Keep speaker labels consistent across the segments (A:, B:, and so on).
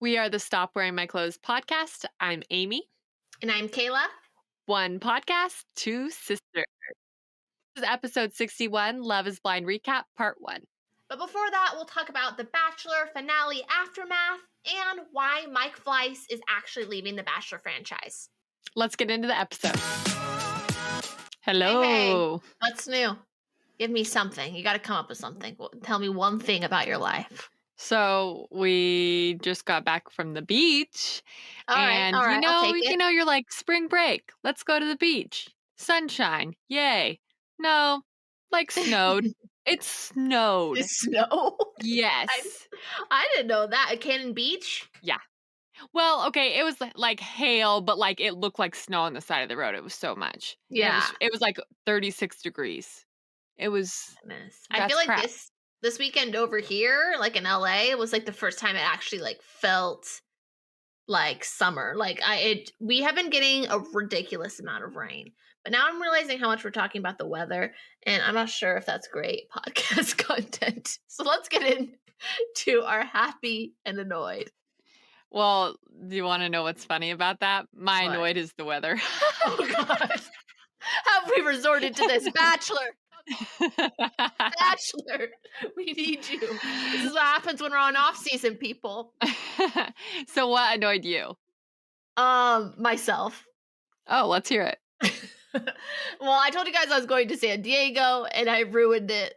A: We are the Stop Wearing My Clothes podcast. I'm Amy.
B: And I'm Kayla.
A: One podcast, two sisters. This is episode 61, Love is Blind Recap, part 1.
B: But before that, we'll talk about the Bachelor Finale aftermath and why Mike Fleiss is actually leaving the Bachelor franchise.
A: Let's get into the episode. Hello.
B: Hey, what's new? Give me something. You got to come up with something. Tell me one thing about your life.
A: So we just got back from the beach.
B: All right,
A: you know, you're like, spring break. Let's go to the beach. Sunshine. Yay. No, like snowed. It snowed.
B: It snowed?
A: Yes.
B: I didn't know that. At Cannon Beach?
A: Yeah. Well, okay, it was like hail, but like it looked like snow on the side of the road. It was so much.
B: Yeah.
A: It was like 36 degrees. It was.
B: I feel like this weekend over here, like in LA, it was like the first time it actually like felt like summer. Like we have been getting a ridiculous amount of rain. But now I'm realizing how much we're talking about the weather, and I'm not sure if that's great podcast content. So let's get into our happy and annoyed.
A: Well, do you want to know what's funny about that? My annoyed is the weather.
B: Oh, God. Have we resorted to this? Bachelor, we need you. This is what happens when we're on off-season, people.
A: So what annoyed you?
B: Myself.
A: Oh, let's hear it.
B: Well, I told you guys I was going to San Diego, and I ruined it.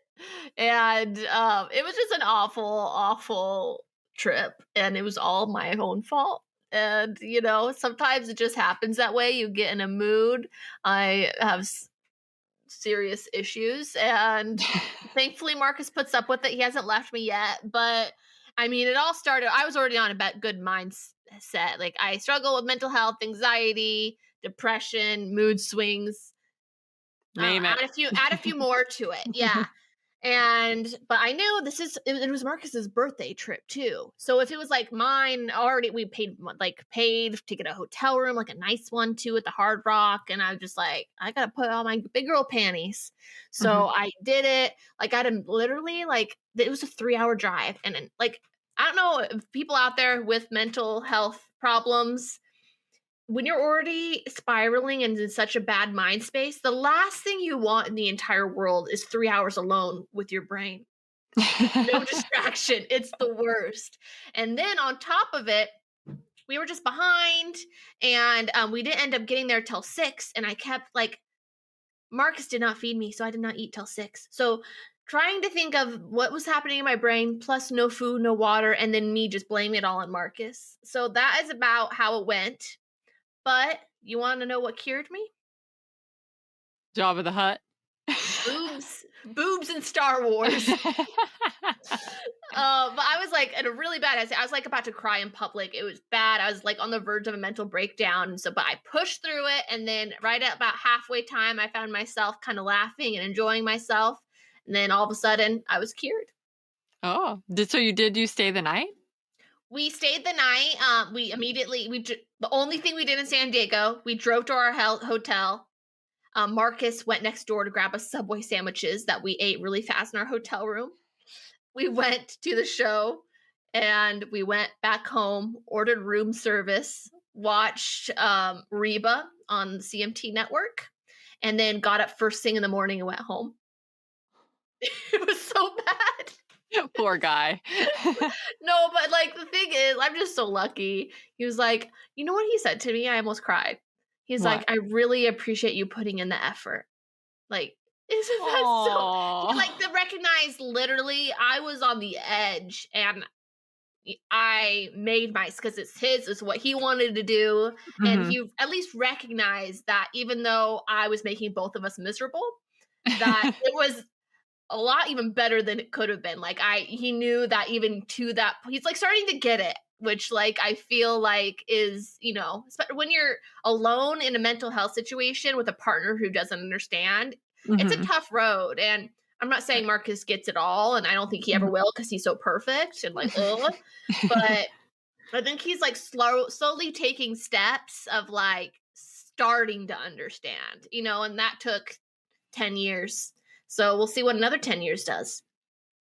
B: And it was just an awful trip, and it was all my own fault. And, you know, sometimes it just happens that way. You get in a mood. I have serious issues, and thankfully Marcus puts up with it. He hasn't left me yet, but I mean, it all started, I was already on a good mindset. Like, I struggle with mental health, anxiety, depression, mood swings.
A: Name it.
B: Add a few more to it. Yeah. But I knew it was Marcus's birthday trip too. So if it was like mine already, we paid to get a hotel room, like a nice one too at the Hard Rock. And I was just like, I got to put on my big girl panties. So I did it. Like, I had literally it was a 3-hour drive. And then, like, I don't know if people out there with mental health problems, when you're already spiraling and in such a bad mind space, the last thing you want in the entire world is 3 hours alone with your brain. No distraction. It's the worst. And then on top of it, we were just behind, and we didn't end up getting there till 6. And I kept Marcus did not feed me, so I did not eat till 6. So trying to think of what was happening in my brain, plus no food, no water, and then me just blaming it all on Marcus. So that is about how it went. But you want to know what cured me?
A: Jabba the Hutt.
B: Boobs in Star Wars. But I was like in a really bad. I was like about to cry in public. It was bad. I was like on the verge of a mental breakdown. But I pushed through it, and then right at about halfway time, I found myself kind of laughing and enjoying myself. And then all of a sudden, I was cured.
A: Oh, did you stay the night?
B: We stayed the night. The only thing we did in San Diego, we drove to our hotel. Marcus went next door to grab us Subway sandwiches that we ate really fast in our hotel room. We went to the show, and we went back home, ordered room service, watched Reba on the CMT network, and then got up first thing in the morning and went home. It was so bad.
A: Poor guy.
B: No, but the thing is, I'm just so lucky. He was like, you know what he said to me? I almost cried. He's
A: what?
B: Like, I really appreciate you putting in the effort. Like, isn't that so? To recognize, literally, I was on the edge, and I made because it's what he wanted to do. And he at least recognized that even though I was making both of us miserable, that it was a lot even better than it could have been. He knew that even to that, he's starting to get it, which I feel is, when you're alone in a mental health situation with a partner who doesn't understand, it's a tough road. And I'm not saying Marcus gets it all, and I don't think he ever will because he's so perfect and but I think he's slowly taking steps of starting to understand, and that took 10 years. So we'll see what another 10 years does.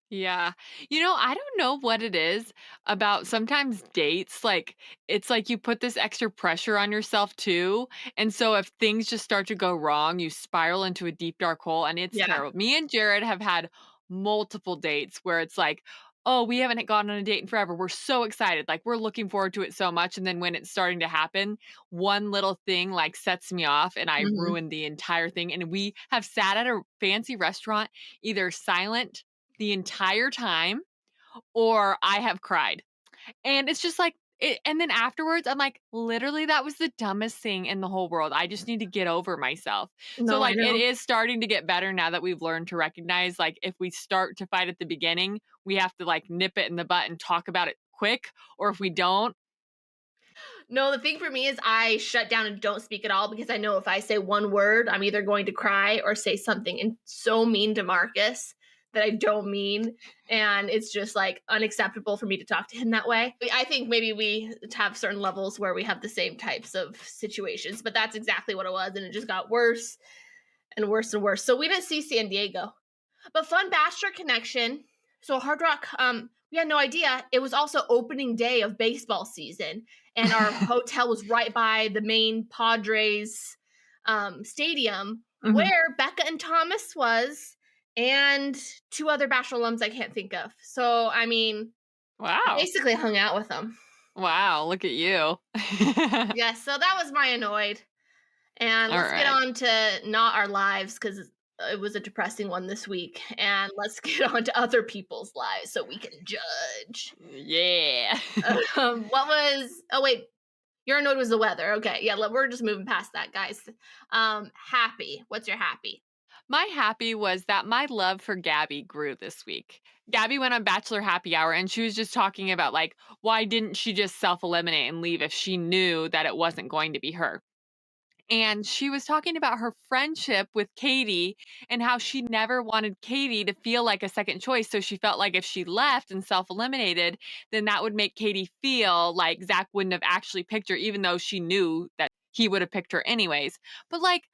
A: Yeah. I don't know what it is about sometimes dates. Like, it's like you put this extra pressure on yourself too. And so if things just start to go wrong, you spiral into a deep, dark hole and it's
B: Yeah.
A: terrible. Me and Jared have had multiple dates where it's like, oh, we haven't gone on a date in forever. We're so excited. Like, we're looking forward to it so much. And then when it's starting to happen, one little thing like sets me off and I
B: Mhm.
A: ruin the entire thing. And we have sat at a fancy restaurant, either silent the entire time or I have cried. And it's just like and then afterwards, I'm like, literally, that was the dumbest thing in the whole world. I just need to get over myself. So,
B: No, I
A: like, it
B: know.
A: is starting to get better now that we've learned to recognize, like, if we start to fight at the beginning, we have to, like, nip it in the butt and talk about it quick. Or if we don't,
B: No, the thing for me is I shut down and don't speak at all because I know if I say one word, I'm either going to cry or say something and so mean to Marcus that I don't mean. And it's just like unacceptable for me to talk to him that way. I think maybe we have certain levels where we have the same types of situations, but that's exactly what it was. And it just got worse and worse and worse. So we didn't see San Diego. But fun Bachelor connection. So Hard Rock, we had no idea. It was also opening day of baseball season, and our hotel was right by the main Padres stadium
A: Mhm.
B: where Becca and Thomas was, and two other Bachelor alums I can't think of. So I mean, I
A: Wow.
B: basically hung out with them.
A: Wow. Look at you.
B: Yeah, so that was my annoyed. And
A: All
B: let's get
A: right.
B: on to not our lives because it was a depressing one this week. And let's get on to other people's lives so we can judge.
A: Yeah.
B: What was? Oh wait, your annoyed was the weather. Okay, yeah, we're just moving past that, guys. Happy. What's your happy?
A: My happy was that my love for Gabby grew this week. Gabby went on Bachelor Happy Hour and she was just talking about, like, why didn't she just self eliminate and leave if she knew that it wasn't going to be her? And she was talking about her friendship with Katie and how she never wanted Katie to feel like a second choice. So she felt like if she left and self eliminated, then that would make Katie feel like Zach wouldn't have actually picked her, even though she knew that he would have picked her anyways. But, like,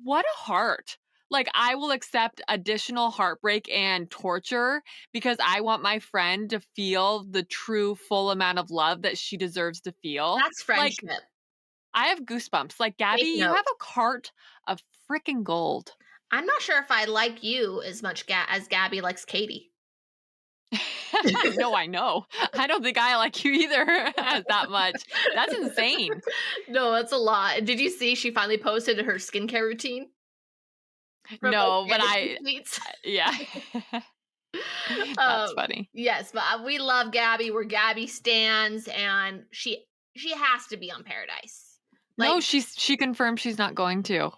A: what a heart. Like, I will accept additional heartbreak and torture because I want my friend to feel the true full amount of love that she deserves to feel.
B: That's
A: Like,
B: friendship.
A: I have goosebumps. Like, Gabby,
B: Take
A: you have
B: note.
A: a heart of freaking gold.
B: I'm not sure if I like you as much as Gabby likes Katie.
A: No, I know. I don't think I like you either that much. That's insane.
B: No, that's a lot. Did you see she finally posted her skincare routine from like
A: No, but
B: fantasy suites?
A: yeah. That's
B: um,
A: funny.
B: yes, but we love Gabby. We're Gabby stands, and she has to be on Paradise. Like
A: No, she confirmed she's not going to.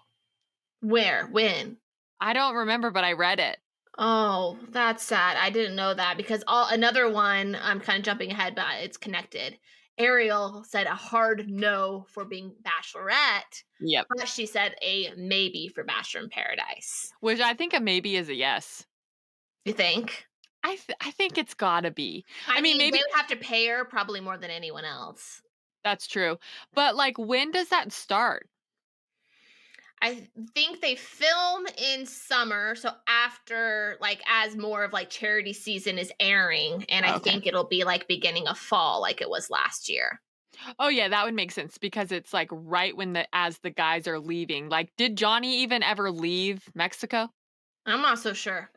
B: where? When?
A: I don't remember, but I read it.
B: Oh, that's sad. I didn't know that because another one. I'm kind of jumping ahead, but it's connected. Ariel said a hard no for being Bachelorette,
A: Yep.
B: but she said a maybe for Bachelor in Paradise.
A: Which I think a maybe is a yes.
B: You think?
A: I think it's gotta be. I
B: I
A: mean,
B: mean, they
A: maybe
B: would have to pay her probably more than anyone else.
A: that's true. But, like, when does that start?
B: I think they film in summer, so after like as more of like charity season is airing, and I
A: Okay.
B: think it'll be like beginning of fall like it was last year.
A: Oh, yeah, that would make sense because it's, like, right when as the guys are leaving. Like, did Johnny even ever leave Mexico?
B: I'm not so sure.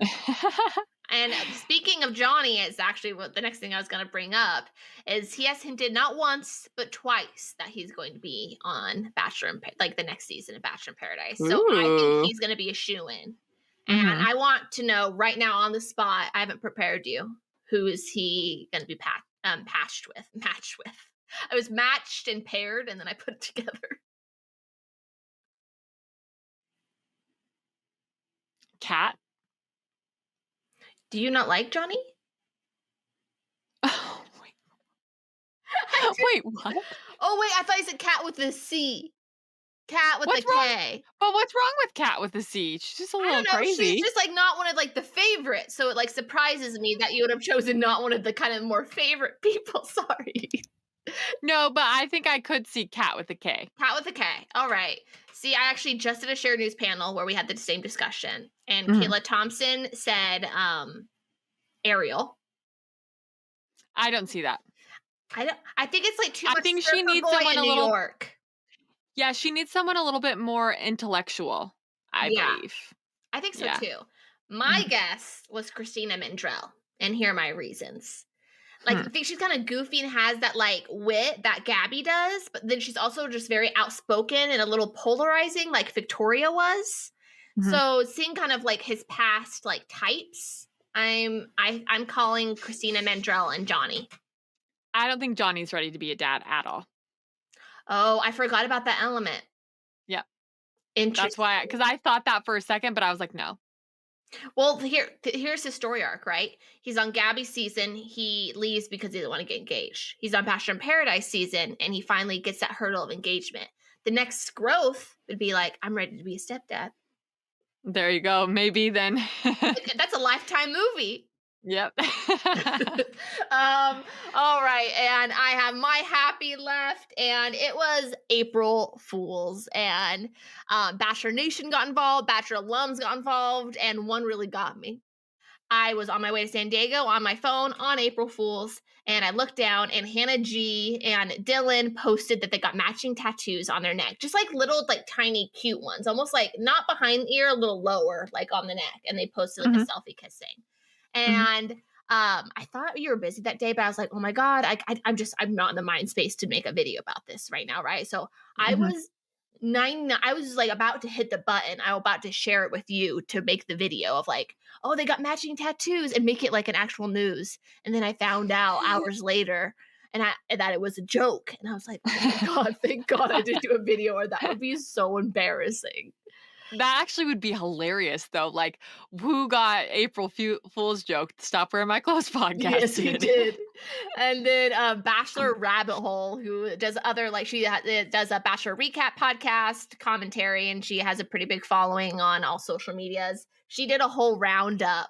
B: And speaking of Johnny, it's actually what the next thing I was going to bring up is he has hinted not once but twice that he's going to be on like the next season of Bachelor in Paradise. So I think
A: Ooh.
B: he's going to be a shoe in. And
A: Mhm.
B: I want to know right now on the spot. I haven't prepared you. Who is he going to be patched with? Matched with. I was matched and paired, and then I put it together.
A: Cat?
B: Do you not like Johnny?
A: Oh, wait.
B: I do.
A: Wait, what?
B: Oh wait, I thought you said cat with a C. Cat with a
A: What's wrong
B: K.
A: but what's wrong with Cat with a C? She's just a
B: I
A: little
B: don't know. She's
A: crazy.
B: just like not one of like the favorites. So it like surprises me that you would have chosen not one of the kind of more favorite people. Sorry.
A: No, but I think I could see Cat with a K.
B: Cat with a K. All right. See, I actually just did a shared news panel where we had the same discussion, and
A: Mhm.
B: Kayla Thompson said Ariel.
A: I don't see that.
B: I think it's like too
A: I
B: much
A: think she
B: surfer
A: needs
B: boy
A: someone
B: in
A: a
B: New
A: little
B: York.
A: yeah, she needs someone a little bit more intellectual, I
B: Yeah,
A: believe.
B: I think so
A: Yeah.
B: too. My
A: Mhm.
B: guess was Christina Mindrell, and here are my reasons. Like,
A: Hmm.
B: I think she's kind of goofy and has that like wit that Gabby does, but then she's also just very outspoken and a little polarizing, like Victoria was.
A: Mhm.
B: So seeing kind of like his past like types, I'm calling Christina Mandrell and Johnny.
A: I don't think Johnny's ready to be a dad at all.
B: Oh, I forgot about that element.
A: Yeah. That's why,
B: Interesting.
A: because I thought that for a second, but I was like, no.
B: Well, here's his story arc, right? He's on Gabby's season. He leaves because he doesn't want to get engaged. He's on Bachelor in Paradise season, and he finally gets that hurdle of engagement. The next growth would be like, I'm ready to be a stepdad.
A: There you go. Maybe then.
B: Like, that's a lifetime movie.
A: Yep.
B: All right, and I have my happy left, and it was April Fools, and Bachelor Nation got involved, Bachelor Alums got involved, and one really got me. I was on my way to San Diego on my phone on April Fools, and I looked down, and Hannah G and Dylan posted that they got matching tattoos on their neck, just like little, like tiny, cute ones, almost like not behind the ear, a little lower, like on the neck. And they posted like a
A: Mhm,
B: selfie kissing.
A: mhm,
B: And I thought you were busy that day, but I was like, oh my god, I'm not in the mind space to make a video about this right now, right? So I
A: mhm.
B: was 99. I was like about to hit the button. I was about to share it with you to make the video of like, oh, they got matching tattoos and make it like an actual news. And then I found out hours later and that it was a joke. And I was like, oh my God, thank God I didn't do a video or that would be so embarrassing.
A: That actually would be hilarious, though. Like, who got April Fool's joke? Stop wearing my clothes podcast
B: Yes, he
A: did.
B: did. And then Bachelor Rabbit Hole, who does other like does a Bachelor recap podcast commentary, and she has a pretty big following on all social medias. She did a whole roundup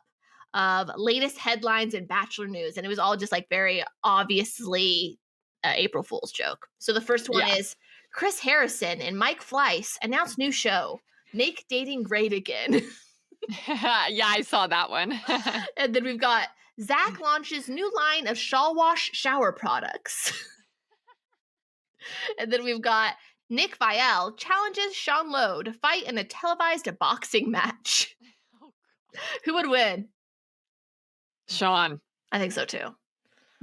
B: of latest headlines in Bachelor news, and it was all just like very obviously April Fool's joke. So the first one
A: Yeah.
B: is Chris Harrison and Mike Fleiss announce new show, Make Dating Great Again.
A: Yeah, I saw that one.
B: And then we've got Zach launches new line of Shaw Wash shower products. And then we've got Nick Viall challenges Sean Lowe to fight in a televised boxing match. Who would win?
A: Sean.
B: I think so too.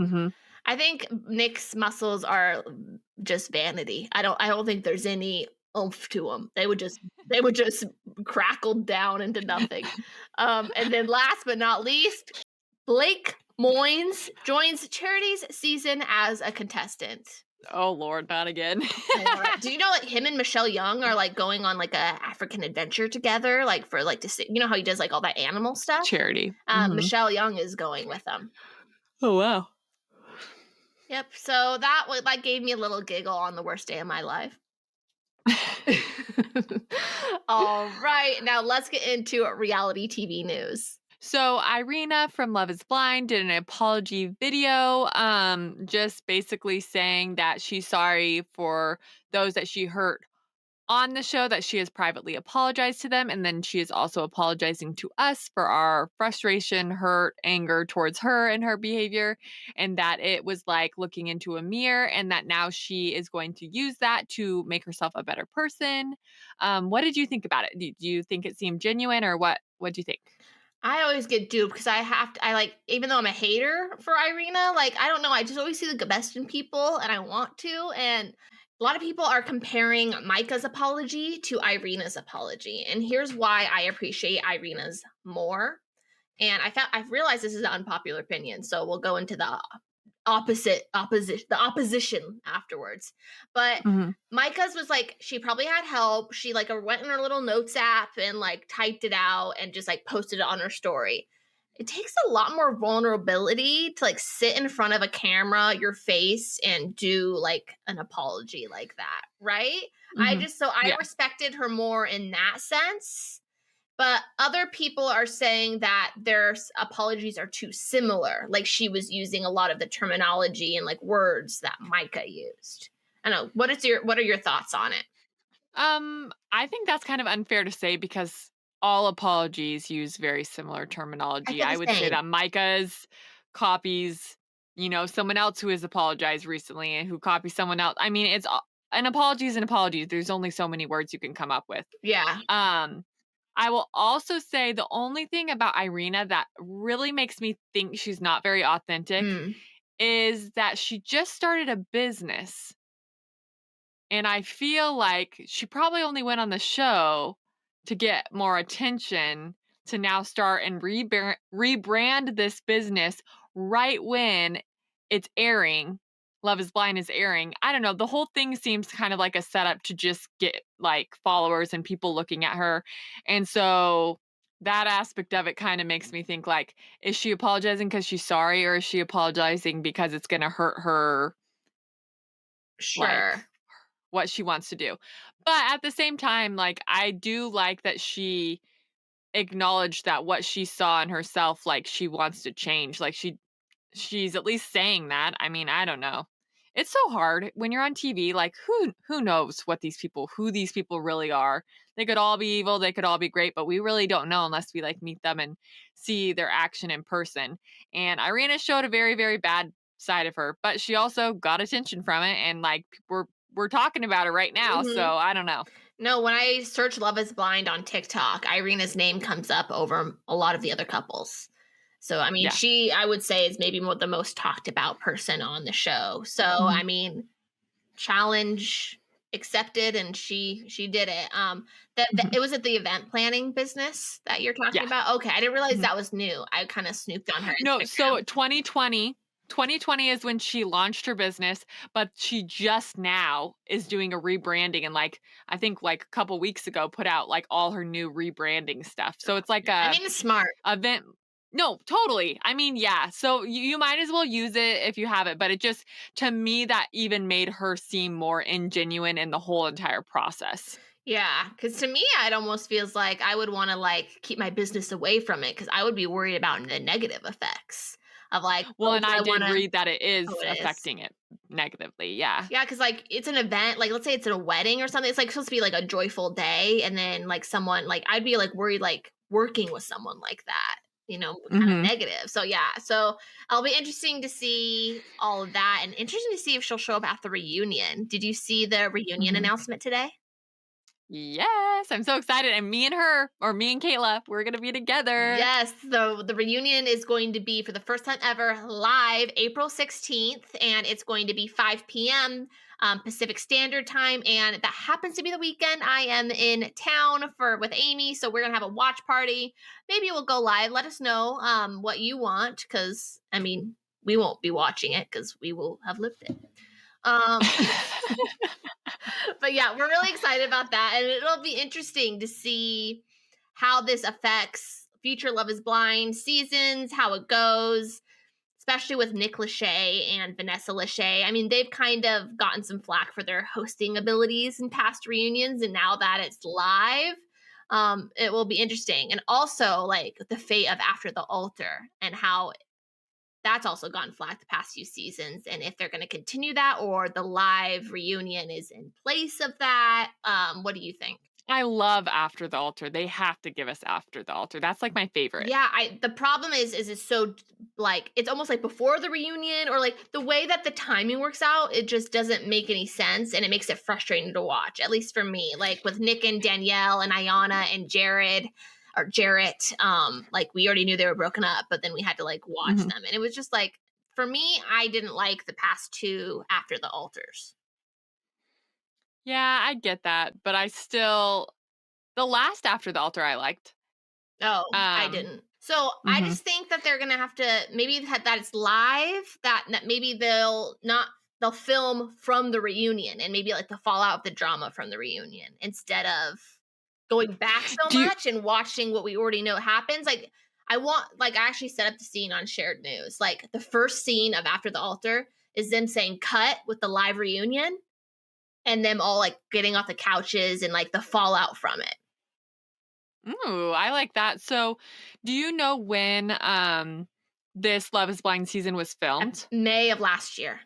A: Mhm.
B: I think Nick's muscles are just vanity. I don't think there's any oomph to them. They would just crackle down into nothing. And then last but not least, Blake Moynes joins Charity's season as a contestant.
A: Oh, Lord, not again.
B: I know, right? Do you know like him and Michelle Young are like going on like a African adventure together, like for like to see, you know how he does like all that animal stuff?
A: Charity. Mhm.
B: Michelle Young is going with them.
A: Oh, wow.
B: Yep. So that gave me a little giggle on the worst day of my life. All right, now let's get into reality TV news.
A: So Irina from Love is Blind did an apology video, just basically saying that she's sorry for those that she hurt on the show, that she has privately apologized to them, and then she is also apologizing to us for our frustration, hurt, anger towards her and her behavior, and that it was like looking into a mirror, and that now she is going to use that to make herself a better person. What did you think about it? Do you think it seemed genuine, or what do you think?
B: I always get duped because I like, even though I'm a hater for Irina, like, I don't know, I just always see the best in people and I want to. And a lot of people are comparing Micah's apology to Irina's apology. And here's why I appreciate Irina's more. And I've realized this is an unpopular opinion. So we'll go into the opposition afterwards. But
A: Mhm.
B: Micah's was like, she probably had help. She like went in her little notes app and like typed it out and just like posted it on her story. It takes a lot more vulnerability to like sit in front of a camera, your face, and do like an apology like that, right?
A: Mhm.
B: I
A: Yeah.
B: respected her more in that sense. But other people are saying that their apologies are too similar. Like she was using a lot of the terminology and like words that Micah used. I don't know. What are your thoughts on it?
A: I think that's kind of unfair to say because all apologies use very similar
B: I
A: terminology.
B: feel
A: I
B: the
A: would say
B: same.
A: that Micah's copies, someone else who has apologized recently and who copies someone else. I mean, an apology is an apology. There's only so many words you can come up with.
B: Yeah.
A: Um, I will also say the only thing about Irina that really makes me think she's not very authentic
B: Mm.
A: is that she just started a business. And I feel like she probably only went on the show to get more attention to now start and rebrand this business right when it's airing. Love is Blind is airing. I don't know. The whole thing seems kind of like a setup to just get like followers and people looking at her. And so that aspect of it kind of makes me think like, is she apologizing because she's sorry or is she apologizing because it's going to hurt her like
B: Sure.
A: what she wants to do. But at the same time, like, I do like that she acknowledged that what she saw in herself, like, she wants to change. Like, she's at least saying that. I mean, I don't know. It's so hard when you're on TV, like, who knows who these people really are. They could all be evil, they could all be great, but we really don't know unless we, like, meet them and see their action in person. And Irina showed a very, very bad side of her, but she also got attention from it, and, like, we're talking about it right now,
B: Hmm.
A: so I don't know.
B: No, when I search Love is Blind on TikTok, Irina's name comes up over a lot of the other couples. So, I mean,
A: Yeah.
B: she, I would say, is maybe the most talked about person on the show. So,
A: Mhm.
B: I mean, challenge accepted, and she did it.
A: Mhm.
B: It was at the event planning business that you're talking
A: Yeah.
B: about. Okay, I didn't realize
A: Mhm.
B: that was new. I kind of snooped on her
A: No,
B: Instagram.
A: so 2020 is when she launched her business, but she just now is doing a rebranding and like I think like a couple weeks ago put out like all her new rebranding stuff. So it's like
B: I
A: a
B: mean, it's smart.
A: event. No, totally. I mean, yeah. So you might as well use it if you have it, but it just to me that even made her seem more ingenuine in the whole entire process.
B: Yeah, because to me, it almost feels like I would want to like keep my business away from it because I would be worried about the negative effects of like,
A: Well,
B: oh,
A: and
B: do
A: I
B: I want
A: did
B: to?
A: read that it
B: Oh,
A: is
B: it is.
A: affecting it negatively. Yeah.
B: Yeah, because like it's an event. Like, let's say it's at a wedding or something. It's like supposed to be like a joyful day, and then like someone like I'd be like worried like working with someone like that. Kind of
A: Mhm.
B: negative. So yeah, so I'll be interesting to see all of that, and interesting to see if she'll show up at the reunion. Did you see the reunion
A: Mhm.
B: announcement today?
A: Yes, I'm so excited, and me and her, or me and Kayla, we're gonna be together.
B: Yes, the reunion is going to be for the first time ever live April 16th, and it's going to be 5 p.m. Pacific Standard Time, and that happens to be the weekend I am in town for with Amy, so we're gonna have a watch party. Maybe we'll go live. Let us know what you want, because I mean we won't be watching it because we will have lived it. Um, but yeah, we're really excited about that, and it'll be interesting to see how this affects future Love Is Blind seasons, how it goes, especially with Nick Lachey and Vanessa Lachey. I mean, they've kind of gotten some flack for their hosting abilities in past reunions, and now that it's live, it will be interesting. And also, like the fate of After the Altar and how that's also gone flat the past few seasons, and if they're going to continue that or the live reunion is in place of that. What do you think?
A: I love After the Altar. They have to give us After the Altar. That's like my favorite.
B: Yeah, I the problem is it's so like it's almost like before the reunion, or like the way that the timing works out, it just doesn't make any sense, and it makes it frustrating to watch, at least for me. Like with Nick and Danielle and Ayana and Jared or Jarrett, like we already knew they were broken up, but then we had to like watch
A: Mhm.
B: them. And it was just like for me, I didn't like the past two After the Altars.
A: Yeah, I get that, but I still the last After the Altar I liked.
B: Oh, I
A: Um,
B: didn't. So I
A: mhm.
B: just think that they're gonna have to maybe that it's live, that maybe they'll film from the reunion and maybe like the fallout of the drama from the reunion instead of going back so
A: Do you
B: much and watching what we already know happens. Like I actually set up the scene on shared news. Like the first scene of After the Altar is them saying cut with the live reunion and them all like getting off the couches and like the fallout from it.
A: Ooh, I like that. So, do you know when this Love Is Blind season was filmed?
B: May of last year.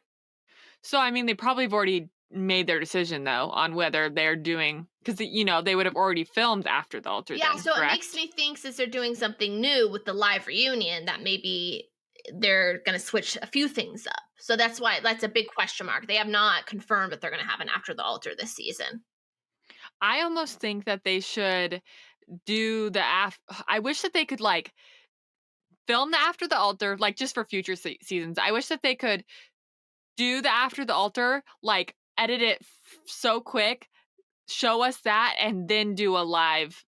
A: So, I mean, they probably have already made their decision though on whether they're doing because they would have already filmed After the Altar
B: Yeah,
A: then,
B: so it makes
A: correct?
B: me think since they're doing something new with the live reunion that maybe they're going to switch a few things up. So that's a big question mark. They have not confirmed that they're going to have an After the Altar this season.
A: I almost think that they should do I wish that they could like film the After the Altar like just for future seasons. I wish that they could do the After the Altar, like edit it so quick, show us that and then do a live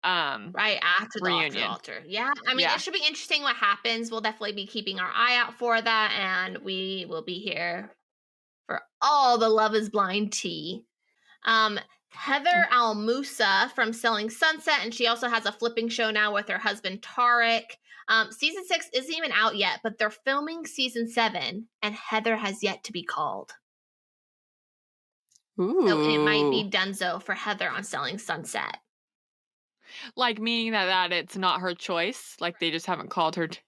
A: um
B: Right after the
A: reunion.
B: altar. Yeah, I mean, it
A: Yeah.
B: should be interesting what happens. We'll definitely be keeping our eye out for that, and we will be here for all the Love Is Blind tea. Um, Heather Moussa from Selling Sunset, and she also has a flipping show now with her husband Tarek. Season 6 isn't even out yet, but they're filming season 7, and Heather has yet to be called. So it might
A: Ooh.
B: be Dunzo for Heather on Selling Sunset.
A: Like, meaning that it's not her choice? Like, they just haven't called her t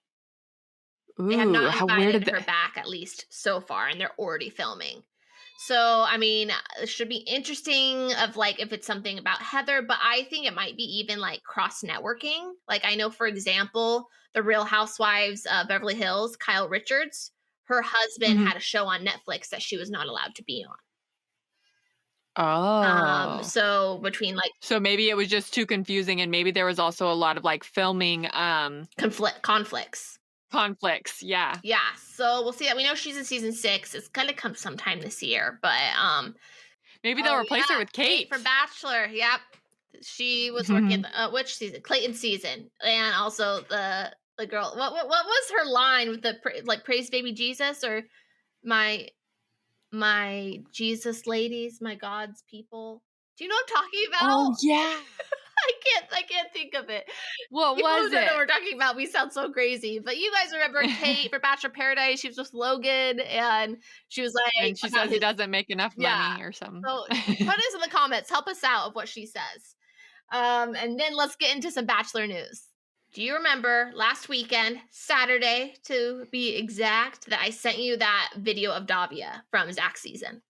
B: They have
A: Ooh,
B: not
A: how where did
B: invited
A: the
B: her back, at least so far, and they're already filming. So, I mean, it should be interesting of like if it's something about Heather, but I think it might be even like cross networking. Like I know, for example, the Real Housewives of Beverly Hills, Kyle Richards, her husband
A: Mhm.
B: had a show on Netflix that she was not allowed to be on.
A: Oh.
B: So between like
A: So maybe it was just too confusing, and maybe there was also a lot of, like, filming,
B: conflicts.
A: conflicts, yeah.
B: Yeah, so we'll see that. We know she's in season 6. It's gonna come sometime this year, but
A: Maybe they'll
B: oh
A: replace her
B: yeah,
A: with
B: Kate for
A: Kate.
B: Bachelor. Yep, she was working which season? Clayton season, and also the girl. What was her line with the like praise baby Jesus or my my Jesus ladies, my God's people? Do you know what I'm talking
A: Oh,
B: about?
A: yeah.
B: I can't think of it.
A: What
B: People who
A: was
B: don't know
A: it?
B: what we're talking about, we sound so crazy. But you guys remember Kate for Bachelor Paradise? She was with Logan, and she was like
A: And she
B: about
A: says he
B: his
A: doesn't make enough
B: yeah.
A: money or something.
B: So put us in the comments. Help us out of what she says. And then let's get into some Bachelor news. Do you remember last weekend, Saturday to be exact, that I sent you that video of Davia from Zach's season?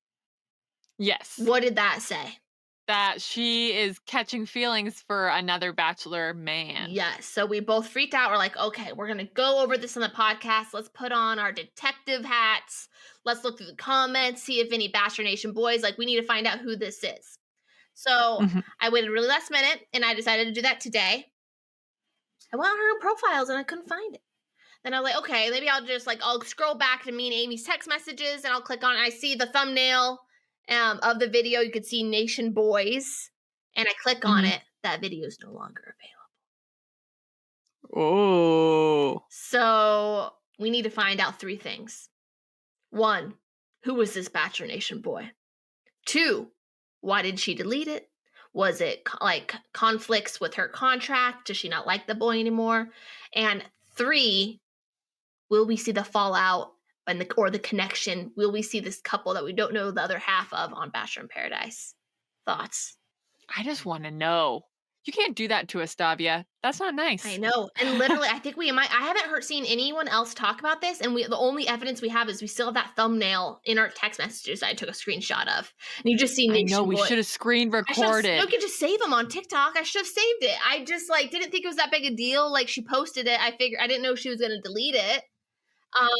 A: Yes.
B: What did that say?
A: That she is catching feelings for another bachelor man.
B: Yes. So we both freaked out. We're like, okay, we're going to go over this on the podcast. Let's put on our detective hats. Let's look through the comments, see if any Bachelor Nation boys, like, we need to find out who this is. So
A: Mhm.
B: I waited really last minute and I decided to do that today. I went on her profiles and I couldn't find it. Then I was like, okay, maybe I'll just like, I'll scroll back to me and Amy's text messages and I'll click on it. I see the thumbnail of the video. You could see Nation Boys. And I click on
A: Mhm.
B: it. That video is no longer available.
A: Oh.
B: So we need to find out 3 things. 1, who was this Bachelor Nation boy? 2, why did she delete it? Was it like conflicts with her contract? Does she not like the boy anymore? And 3, will we see the fallout and or the connection? Will we see this couple that we don't know the other half of on Bachelor in Paradise? Thoughts?
A: I just wanna know. You can't do that to us, Davia. That's not
B: I
A: nice.
B: know, and literally, I think we might. I haven't seen anyone else talk about this, and the only evidence we have is we still have that thumbnail in our text messages that I took a screenshot of, and you just see
A: I know,
B: Nation
A: we
B: Boy.
A: should have screen
B: I should have. No, you
A: recorded.
B: could just save them on TikTok. I should have saved it. I just like didn't think it was that big a deal. Like she posted it. I figured I didn't know she was going to delete it.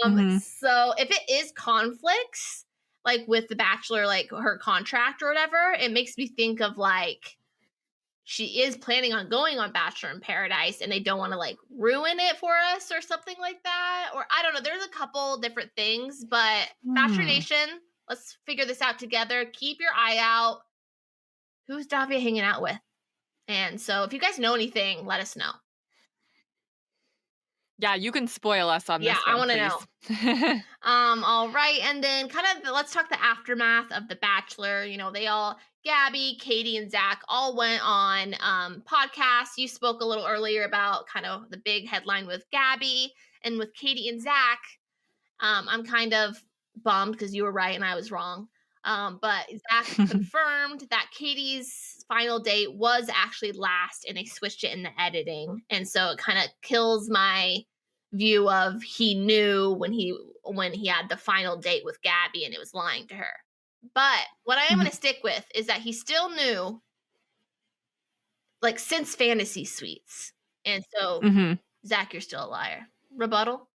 A: Mhm.
B: So if it is conflicts, like with the Bachelor, like her contract or whatever, it makes me think of like she is planning on going on Bachelor in Paradise and they don't want to like ruin it for us or something like that. Or I don't know. There's a couple different things, but Bachelor
A: Hmm.
B: Nation, let's figure this out together. Keep your eye out. Who's Davia hanging out with? And so if you guys know anything, let us know.
A: Yeah, you can spoil us on
B: Yeah,
A: this
B: I
A: one,
B: want to know.
A: please.
B: All right, and then kind of let's talk the aftermath of The Bachelor. You know, they all Gabby, Katie, and Zach all went on podcasts. You spoke a little earlier about kind of the big headline with Gabby and with Katie and Zach. I'm kind of bummed because you were right and I was wrong. But Zach confirmed that Katie's final date was actually last, and they switched it in the editing, and so it kind of kills my view of he knew when he had the final date with Gabby, and it was lying to her. But what I am going to stick with is that he still knew, like, since Fantasy Suites, and so
A: Mhm.
B: Zach, you're still a liar. Rebuttal?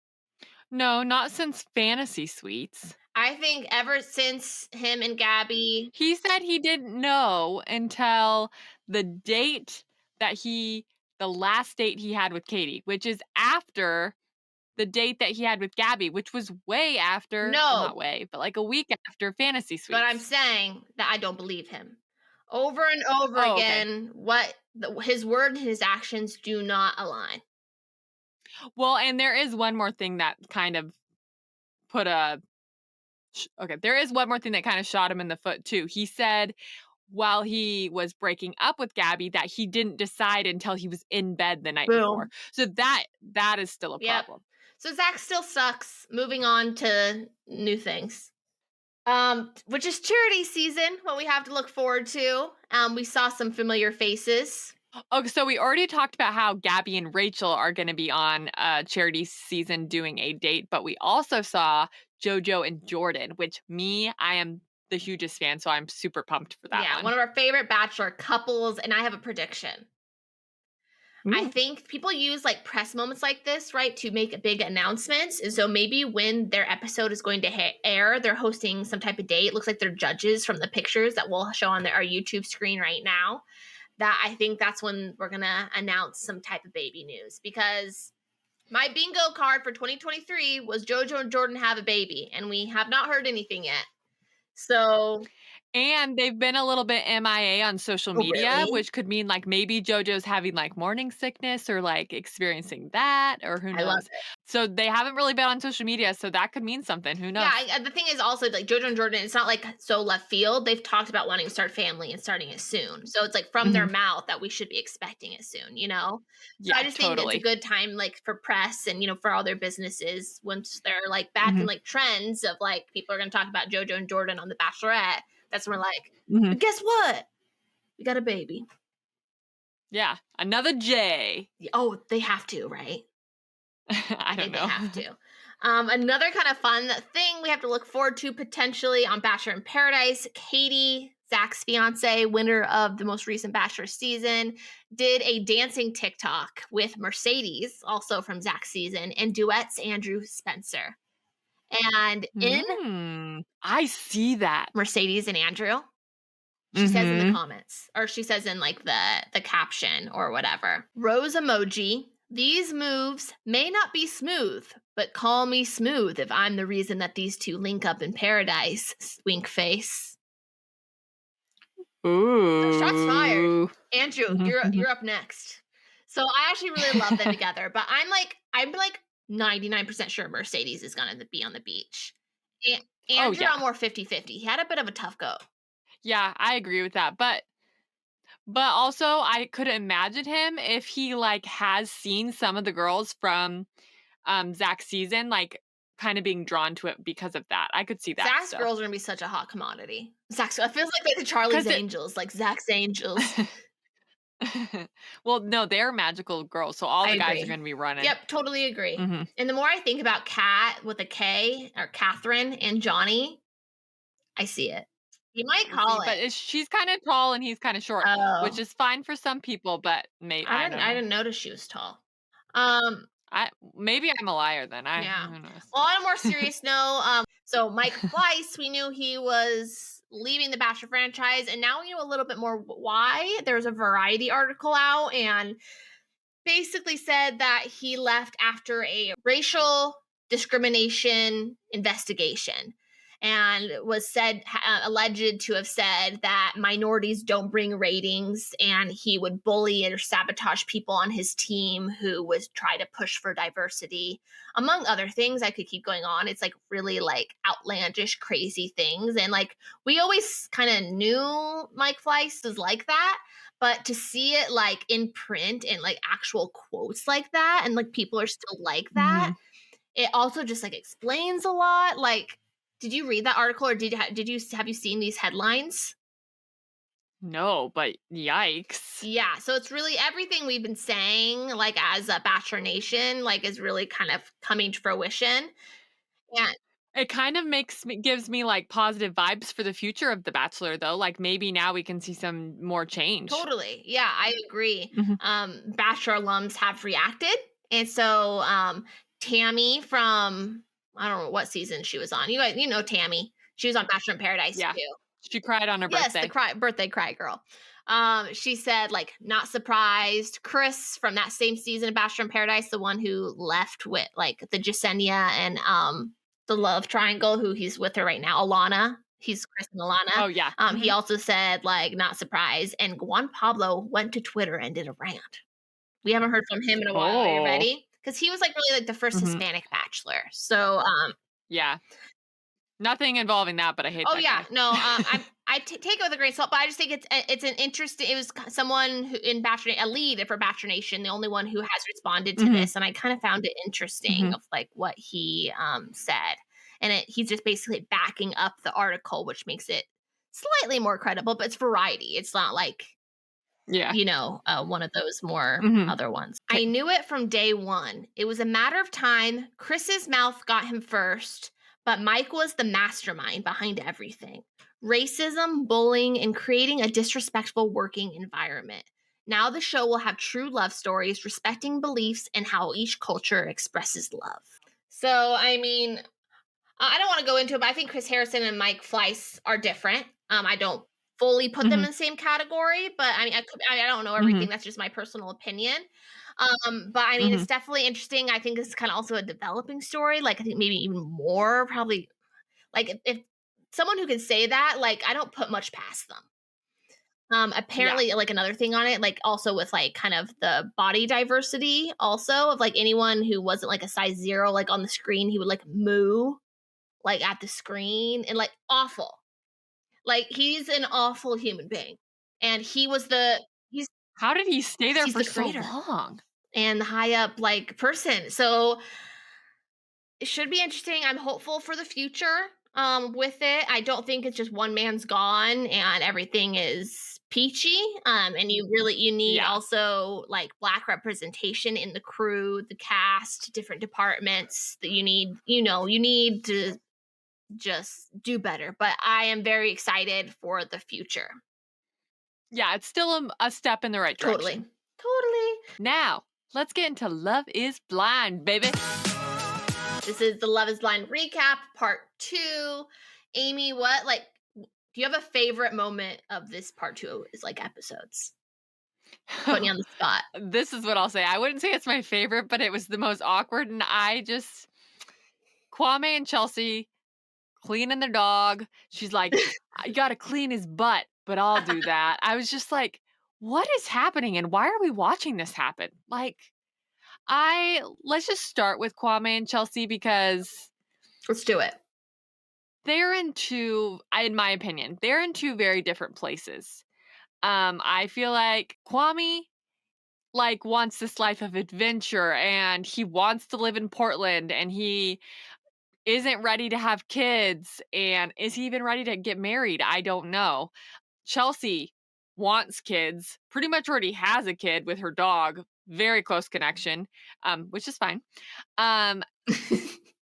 A: No, not since Fantasy Suites.
B: I think ever since him and Gabby.
A: He said he didn't know until the date that the last date he had with Katie, which is after the date that he had with Gabby, which was way after, well,
B: No,
A: not way, but like a week after Fantasy
B: but I'm
A: Suites.
B: saying that I don't believe him. Over and over
A: Oh, okay.
B: again, his word and his actions do not align.
A: Well, and there is one more thing that kind of put a okay, there is one more thing that kind of shot him in the foot too. He said while he was breaking up with Gabby that he didn't decide until he was in bed the night before.
B: Boom.
A: So that is still a
B: Yep.
A: problem.
B: So Zach still sucks. Moving on to new things. Which is charity season, what we have to look forward to. We saw some familiar faces.
A: Okay, so we already talked about how Gabby and Rachel are going to be on charity season doing a date, but we also saw JoJo and Jordan, which I am the hugest fan, so I'm super pumped for that
B: Yeah,
A: one.
B: one of our favorite Bachelor couples, and I have a prediction. I
A: Ooh.
B: think people use like press moments like this, right, to make big announcements. And so maybe when their episode is going to air, they're hosting some type of date. It looks like they're judges from the pictures that we'll show on our YouTube screen right now. That I think that's when we're going to announce some type of baby news, because my bingo card for 2023 was JoJo and Jordan have a baby, and we have not heard anything yet. So,
A: And they've been a little bit MIA on social
B: oh,
A: media,
B: really?
A: which could mean like maybe JoJo's having like morning sickness or like experiencing that, or who
B: I love
A: knows.
B: it.
A: So they haven't really been on social media, so that could mean something. Who
B: Yeah,
A: knows?
B: the thing is also like JoJo and Jordan, it's not like so left field. They've talked about wanting to start family and starting it soon. So it's like from their
A: Mhm.
B: mouth that we should be expecting it soon, you know? So I
A: Yeah,
B: just think it's a
A: totally.
B: good time like for press and for all their businesses once they're like back in
A: Mhm.
B: like trends of like people are gonna talk about JoJo and Jordan on the Bachelorette. That's when we're like,
A: Mhm.
B: but guess what? We got a baby.
A: Yeah, another J.
B: Oh, they have to, right?
A: I
B: I
A: don't
B: think they
A: know.
B: have to. Another kind of fun thing we have to look forward to potentially on Bachelor in Paradise, Katie, Zach's fiance, winner of the most recent Bachelor season, did a dancing TikTok with Mercedes, also from Zach's season, and duets Andrew Spencer. And in
A: I see that.
B: Mercedes and Andrew, she says in the
A: Mhm.
B: comments, or she says in like the caption or whatever, rose emoji. These moves may not be smooth, but call me smooth if I'm the reason that these two link up in paradise. Wink face. So shots fired.
A: Ooh.
B: Andrew,
A: Mhm, mhm.
B: you're up next. So I actually really love them together, but I'm like 99% sure Mercedes is gonna be on the beach.
A: Oh,
B: Andrew,
A: yeah.
B: I'm more 50-50. He had a bit of a tough go.
A: Yeah, I agree with that, but also I could imagine him if he, like, has seen some of the girls from, Zach's season, like, kinda being drawn to it because of that. I could see that
B: Zach's
A: still.
B: girls are gonna be such a hot commodity. Zach's it feels like the Charlie's
A: 'Cause it
B: Angels, like Zach's Angels.
A: well, no, they're magical girls, so all
B: I
A: the guys are
B: agree.
A: gonna be running.
B: Yep, totally agree.
A: Mhm.
B: And the more I think about Kat with a K or Catherine and Johnny, I see it. You might
A: I see,
B: call it.
A: but she's kinda tall and he's kinda short, which
B: Oh,
A: is fine for some people, but I don't
B: I
A: know.
B: didn't notice she was tall. Um,
A: Maybe I'm a liar then.
B: yeah.
A: Who knows?
B: Well, on a more serious note, so Mike Fleiss, we knew he was leaving the Bachelor franchise, and now we know a little bit more why. There's a Variety article out, and basically said that he left after a racial discrimination investigation, and was said alleged to have said that minorities don't bring ratings, and he would bully or sabotage people on his team who would try to push for diversity, among other things. I could keep going on. It's like really like outlandish crazy things, and like we always kind of knew Mike Fleiss was like that, but to see it like in print and like actual quotes like that, and like people are still like that,
A: Mhm.
B: it also just like explains a lot. Like Did you read that article or have you seen these headlines?
A: No, but yikes.
B: Yeah, so it's really everything we've been saying, like, as a Bachelor Nation, like, is really kind of coming to fruition, and
A: It kind of gives me, like, positive vibes for the future of The Bachelor, though, like, maybe now we can see some more change.
B: totally, yeah, I agree.
A: Mhm,
B: Bachelor alums have reacted, and so, Tammy from I don't know what season she was on. You know Tammy. She was on Bachelor in Paradise
A: yeah.
B: too.
A: She cried on her
B: Yes, the
A: birthday.
B: birthday cry girl. She said, like, not surprised. Chris from that same season of Bachelor in Paradise, the one who left with like the Jasenia and the love triangle, who he's with her right now, Alana. He's Chris and Alana.
A: Oh, yeah.
B: He
A: Mhm.
B: also said, like, not surprised. And Juan Pablo went to Twitter and did a rant. We haven't heard from him in a while. Are you
A: Oh.
B: ready? Because he was like really like the first
A: Mhm.
B: Hispanic bachelor. So
A: Yeah. Nothing involving that, but I hate
B: oh
A: that
B: yeah,
A: guy.
B: no, take it with a grain of salt, but I just think it's an interesting. It was someone who in Bachelor, a lead for Bachelor Nation, the only one who has responded to
A: Mhm,
B: this, and I kind of found it interesting
A: mhm.
B: of like what he said, and he's just basically backing up the article, which makes it slightly more credible, but it's variety. It's not like
A: Yeah.
B: one of those more
A: Mhm.
B: other ones.
A: 'Kay.
B: I knew it from day one. It was a matter of time. Chris's mouth got him first, but Mike was the mastermind behind everything: racism, bullying, and creating a disrespectful working environment. Now the show will have true love stories, respecting beliefs and how each culture expresses love. So, I mean, I don't want to go into it, but I think Chris Harrison and Mike Fleiss are different. I don't fully put them in
A: Mhm,
B: the same category, but I mean, I don't know everything.
A: mhm,
B: That's just my personal opinion. But I mean, it's
A: mhm.
B: definitely interesting. I think this is kind of also a developing story. Like, I think maybe even more, probably. Like, if someone who can say that, like, I don't put much past them.
A: Yeah.
B: Apparently, like another thing on it, like also with like kind of the body diversity, also of like anyone who wasn't like a size zero, like on the screen, he would like moo like at the screen and like awful. Like he's an awful human being. And he's
A: How did he stay there
B: he's
A: for
B: the
A: so
B: creator
A: long?
B: and the high up like person. So it should be interesting. I'm hopeful for the future with it. I don't think it's just one man's gone and everything is peachy. And you need
A: Yeah.
B: also like black representation in the crew, the cast, different departments that you need to just do better. But I am very excited for the future.
A: Yeah, it's still a step in the right
B: Totally.
A: direction.
B: Totally.
A: Now, let's get into Love is Blind, baby.
B: This is the Love is Blind recap, part 2. Amy, do you have a favorite moment of this part 2 is like episodes? Putting you on the spot.
A: This is what I'll say. I wouldn't say it's my favorite, but it was the most awkward, and Kwame and Chelsea cleaning their dog. She's like, "I gotta clean his butt, but I'll do that." I was just like, "What is happening, and why are we watching this happen?" Like, I let's just start with Kwame and Chelsea because
B: Let's do it.
A: they're in my opinion, they're in two very different places. I feel like Kwame like wants this life of adventure and he wants to live in Portland and he isn't ready to have kids and is he even ready to get married? I don't know. Chelsea wants kids, pretty much already has a kid with her dog, very close connection, which is fine. Um,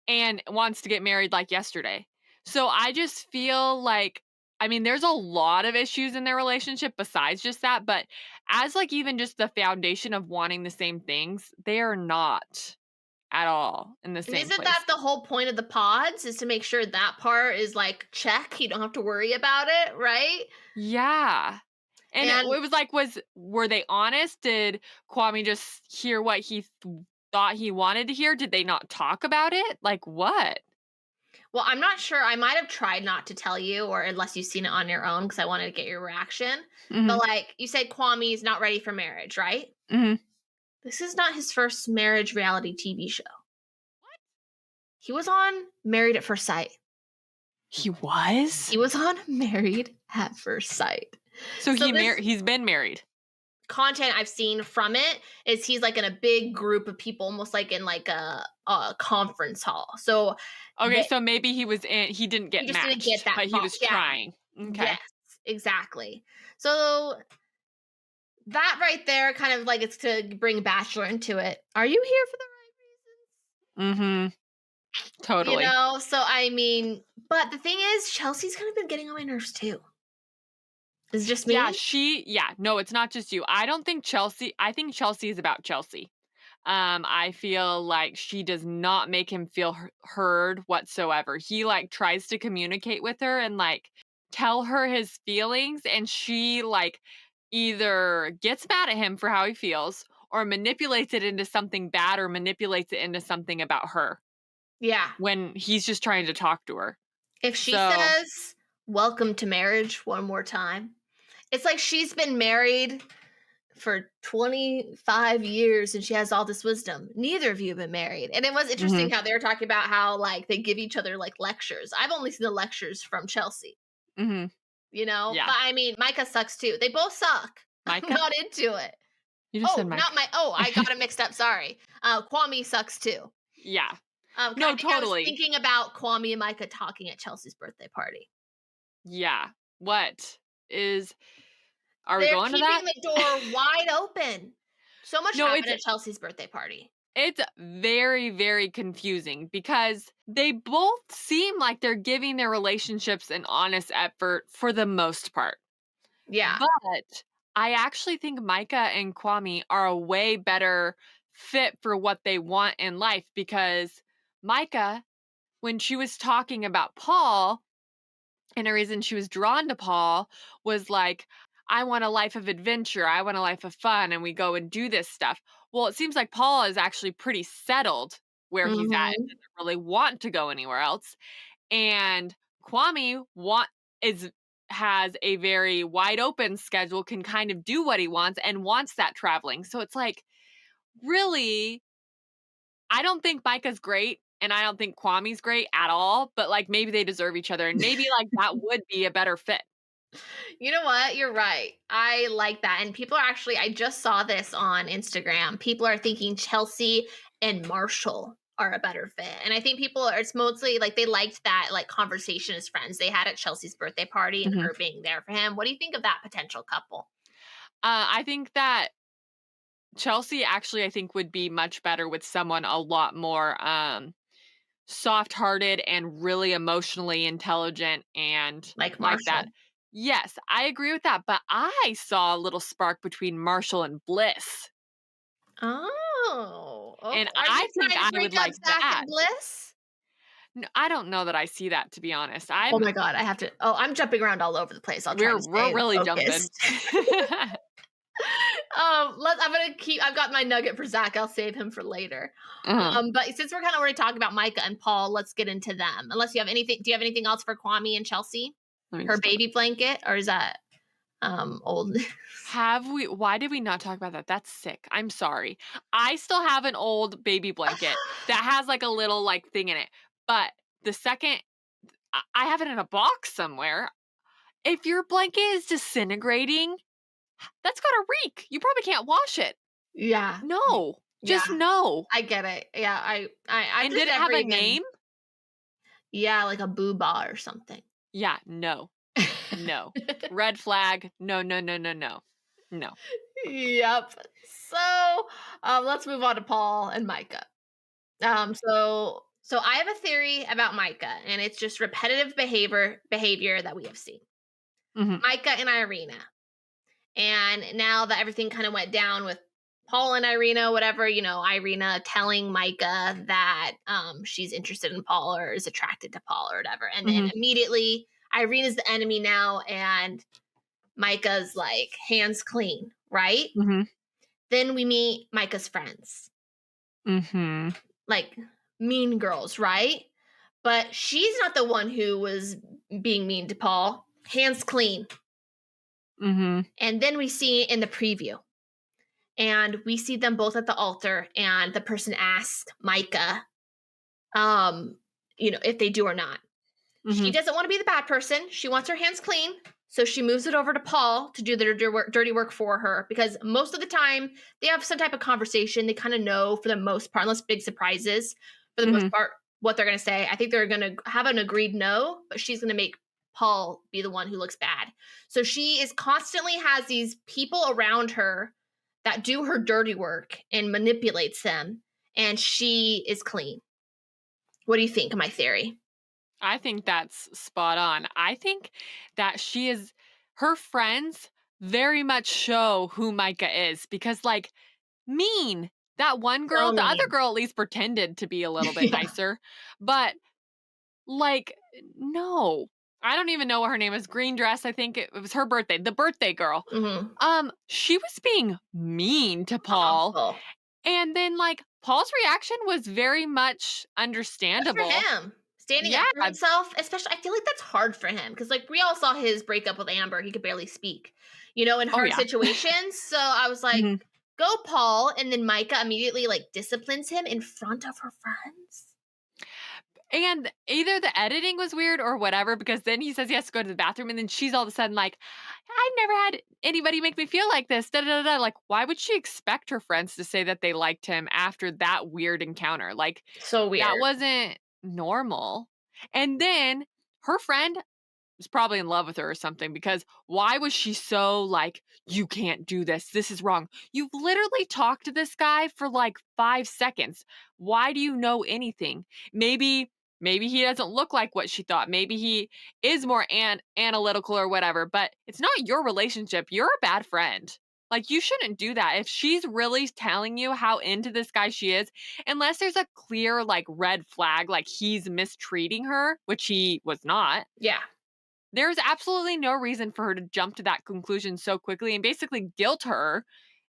A: and wants to get married like yesterday. So I just feel like I mean, there's a lot of issues in their relationship besides just that, but as like even just the foundation of wanting the same things, they are not at all in the
B: And
A: same
B: isn't
A: place.
B: that the whole point of the pods is to make sure that part is like check, you don't have to worry about it, right?
A: Yeah. And it
B: And
A: was like were they honest? Did Kwame just hear what he thought he wanted to hear? Did they not talk about it? Like what?
B: well, I'm not sure. I might have tried not to tell you, or unless you've seen it on your own, because I wanted to get your reaction. But
A: Mhm.
B: like you said, Kwame's not ready for marriage, right?
A: Mhm.
B: This is not his first marriage reality TV show. He was on Married at First Sight.
A: He was?
B: He was on Married at First Sight.
A: So
B: So this
A: he's been married.
B: content I've seen from it is he's like in a big group of people, almost like in like a conference hall. So
A: Okay,
B: that
A: so maybe he didn't
B: he
A: get
B: just didn't get
A: matched,
B: that
A: but he
B: far.
A: was
B: Yeah.
A: trying. Okay.
B: Yes, exactly. So that right there kind of like it's to bring Bachelor into it. Are you here for the
A: Mhm.
B: you
A: Totally.
B: know? So I mean, but the thing is, Chelsea's kind of been getting on my nerves too. Is it just me?
A: No, it's not just you. I think Chelsea is about Chelsea. I feel like she does not make him feel heard whatsoever. He like tries to communicate with her and like tell her his feelings, and she like either gets mad at him for how he feels or manipulates it into something bad or manipulates it into something about her
B: Yeah.
A: when he's just trying to talk to her.
B: If she
A: So,
B: says welcome to marriage one more time, it's like she's been married for 25 years and she has all this wisdom. Neither of you have been married. And it was interesting
A: mhm,
B: how they were talking about how like they give each other like lectures. I've only seen the lectures from Chelsea,
A: mhm,
B: you know?
A: yeah.
B: But I mean, Micah sucks too. They both suck. I'm
A: Micah?
B: not into it.
A: You just said
B: Oh,
A: Mike.
B: not my I got it mixed up. Sorry. Kwame sucks too.
A: Yeah.
B: I
A: No,
B: think I was
A: totally.
B: thinking about Kwame and Micah talking at Chelsea's birthday party.
A: Yeah. What is Are we
B: They're
A: going to
B: keeping
A: that?
B: the door wide open. So much
A: No,
B: happened at Chelsea's birthday party.
A: it's very, very confusing because they both seem like they're giving their relationships an honest effort for the most part.
B: Yeah.
A: But I actually think Micah and Kwame are a way better fit for what they want in life because Micah, when she was talking about Paul, and the reason she was drawn to Paul was like, I want a life of adventure. I want a life of fun. And we go and do this stuff. Well, it seems like Paul is actually pretty settled where he's at and
B: Mhm.
A: doesn't really want to go anywhere else. And Kwame is has a very wide open schedule, can kind of do what he wants and wants that traveling. So it's like, really, I don't think Micah's great and I don't think Kwame's great at all, but like maybe they deserve each other and maybe like that would be a better fit.
B: You know what? You're right. I like that. And people are actually, I just saw this on Instagram. People are thinking Chelsea and Marshall are a better fit. And I think people are, it's mostly like they liked that like conversation as friends they had at Chelsea's birthday party and
A: Mhm.
B: her being there for him. What do you think of that potential couple?
A: I think that Chelsea actually I think would be much better with someone a lot more soft-hearted and really emotionally intelligent and
B: Like
A: like that.
B: Marshall.
A: Yes, I agree with that, but I saw a little spark between Marshall and Bliss,
B: Oh,
A: and
B: okay. Are you
A: I think
B: trying to
A: I
B: bring
A: would
B: up
A: like
B: Zach
A: that.
B: and Bliss?
A: I don't know that I see that, to be honest.
B: Oh my God, I have to. Oh, I'm jumping around all over the place. I'll try to
A: We're
B: stay
A: really jumping.
B: focused. I'm gonna keep. I've got my nugget for Zach. I'll save him for later.
A: Uh-huh.
B: But since we're kind of already talking about Micah and Paul, let's get into them. Unless you have anything, do you have anything else for Kwame and Chelsea?
A: Let me
B: Her
A: just pull
B: baby blanket, or is that old?
A: Have we Why did we not talk about that? That's sick. I'm sorry. I still have an old baby blanket that has like a little like thing in it. But the second I have it in a box somewhere. If your blanket is disintegrating, that's got to reek. You probably can't wash it.
B: Yeah,
A: No.
B: yeah,
A: Just no.
B: I get it. Yeah, I've
A: And
B: just
A: did it
B: never
A: have a
B: even.
A: name?
B: Yeah, like a booba or something.
A: Yeah, no. No. Red flag. No, no, no, no, no. No.
B: Yep. So let's move on to Paul and Micah. So I have a theory about Micah, and it's just repetitive behavior that we have seen.
A: Mhm.
B: Micah and Irina. And now that everything kind of went down with Paul and Irina, whatever, Irina telling Micah that she's interested in Paul or is attracted to Paul or whatever. And then
A: Mhm.
B: immediately Irina's the enemy now and Micah's like hands clean, right?
A: Mhm.
B: Then we meet Micah's friends,
A: Mhm.
B: like mean girls, right? But she's not the one who was being mean to Paul. Hands clean.
A: Mhm.
B: And then we see in the preview, and we see them both at the altar, and the person asked Micah, if they do or not. She
A: Mhm.
B: doesn't want to be the bad person. She wants her hands clean. So she moves it over to Paul to do their dirty work for her because most of the time they have some type of conversation. They kind of know for the most part, unless big surprises, for the most
A: Mhm.
B: part, what they're going to say. I think they're going to have an agreed no, but she's going to make Paul be the one who looks bad. So she is constantly has these people around her that do her dirty work and manipulates them, and she is clean. What do you think of my theory?
A: I think that's spot on. I think that she is her friends very much show who Micah is because, like, mean. That one
B: So
A: girl, the other
B: mean.
A: girl at least pretended to be a little bit
B: Yeah.
A: nicer, but, like, no. I don't even know what her name is. Green dress, I think it was her birthday. The birthday girl.
B: Hmm.
A: She was being mean to Paul,
B: Awful.
A: and then, like, Paul's reaction was very much
B: Good for
A: understandable.
B: him. Standing
A: Yeah.
B: up for himself, especially I feel like that's hard for him because like we all saw his breakup with Amber. He could barely speak, in
A: Oh,
B: hard
A: yeah.
B: situations. So I was like,
A: Mhm.
B: go Paul. And then Micah immediately like disciplines him in front of her friends.
A: And either the editing was weird or whatever, because then he says he has to go to the bathroom, and then she's all of a sudden like, "I've never had anybody make me feel like this." Da da da. Da." Like, why would she expect her friends to say that they liked him after that weird encounter? Like,
B: So
A: that
B: weird.
A: wasn't normal. And then her friend was probably in love with her or something because why was she so like, you can't do this? This is wrong. You've literally talked to this guy for like 5 seconds. Why do you know anything? Maybe he doesn't look like what she thought. Maybe he is more analytical or whatever, but it's not your relationship. You're a bad friend. Like, you shouldn't do that. If she's really telling you how into this guy she is, unless there's a clear like red flag, like he's mistreating her, which he was not,
B: Yeah.
A: there's absolutely no reason for her to jump to that conclusion so quickly and basically guilt her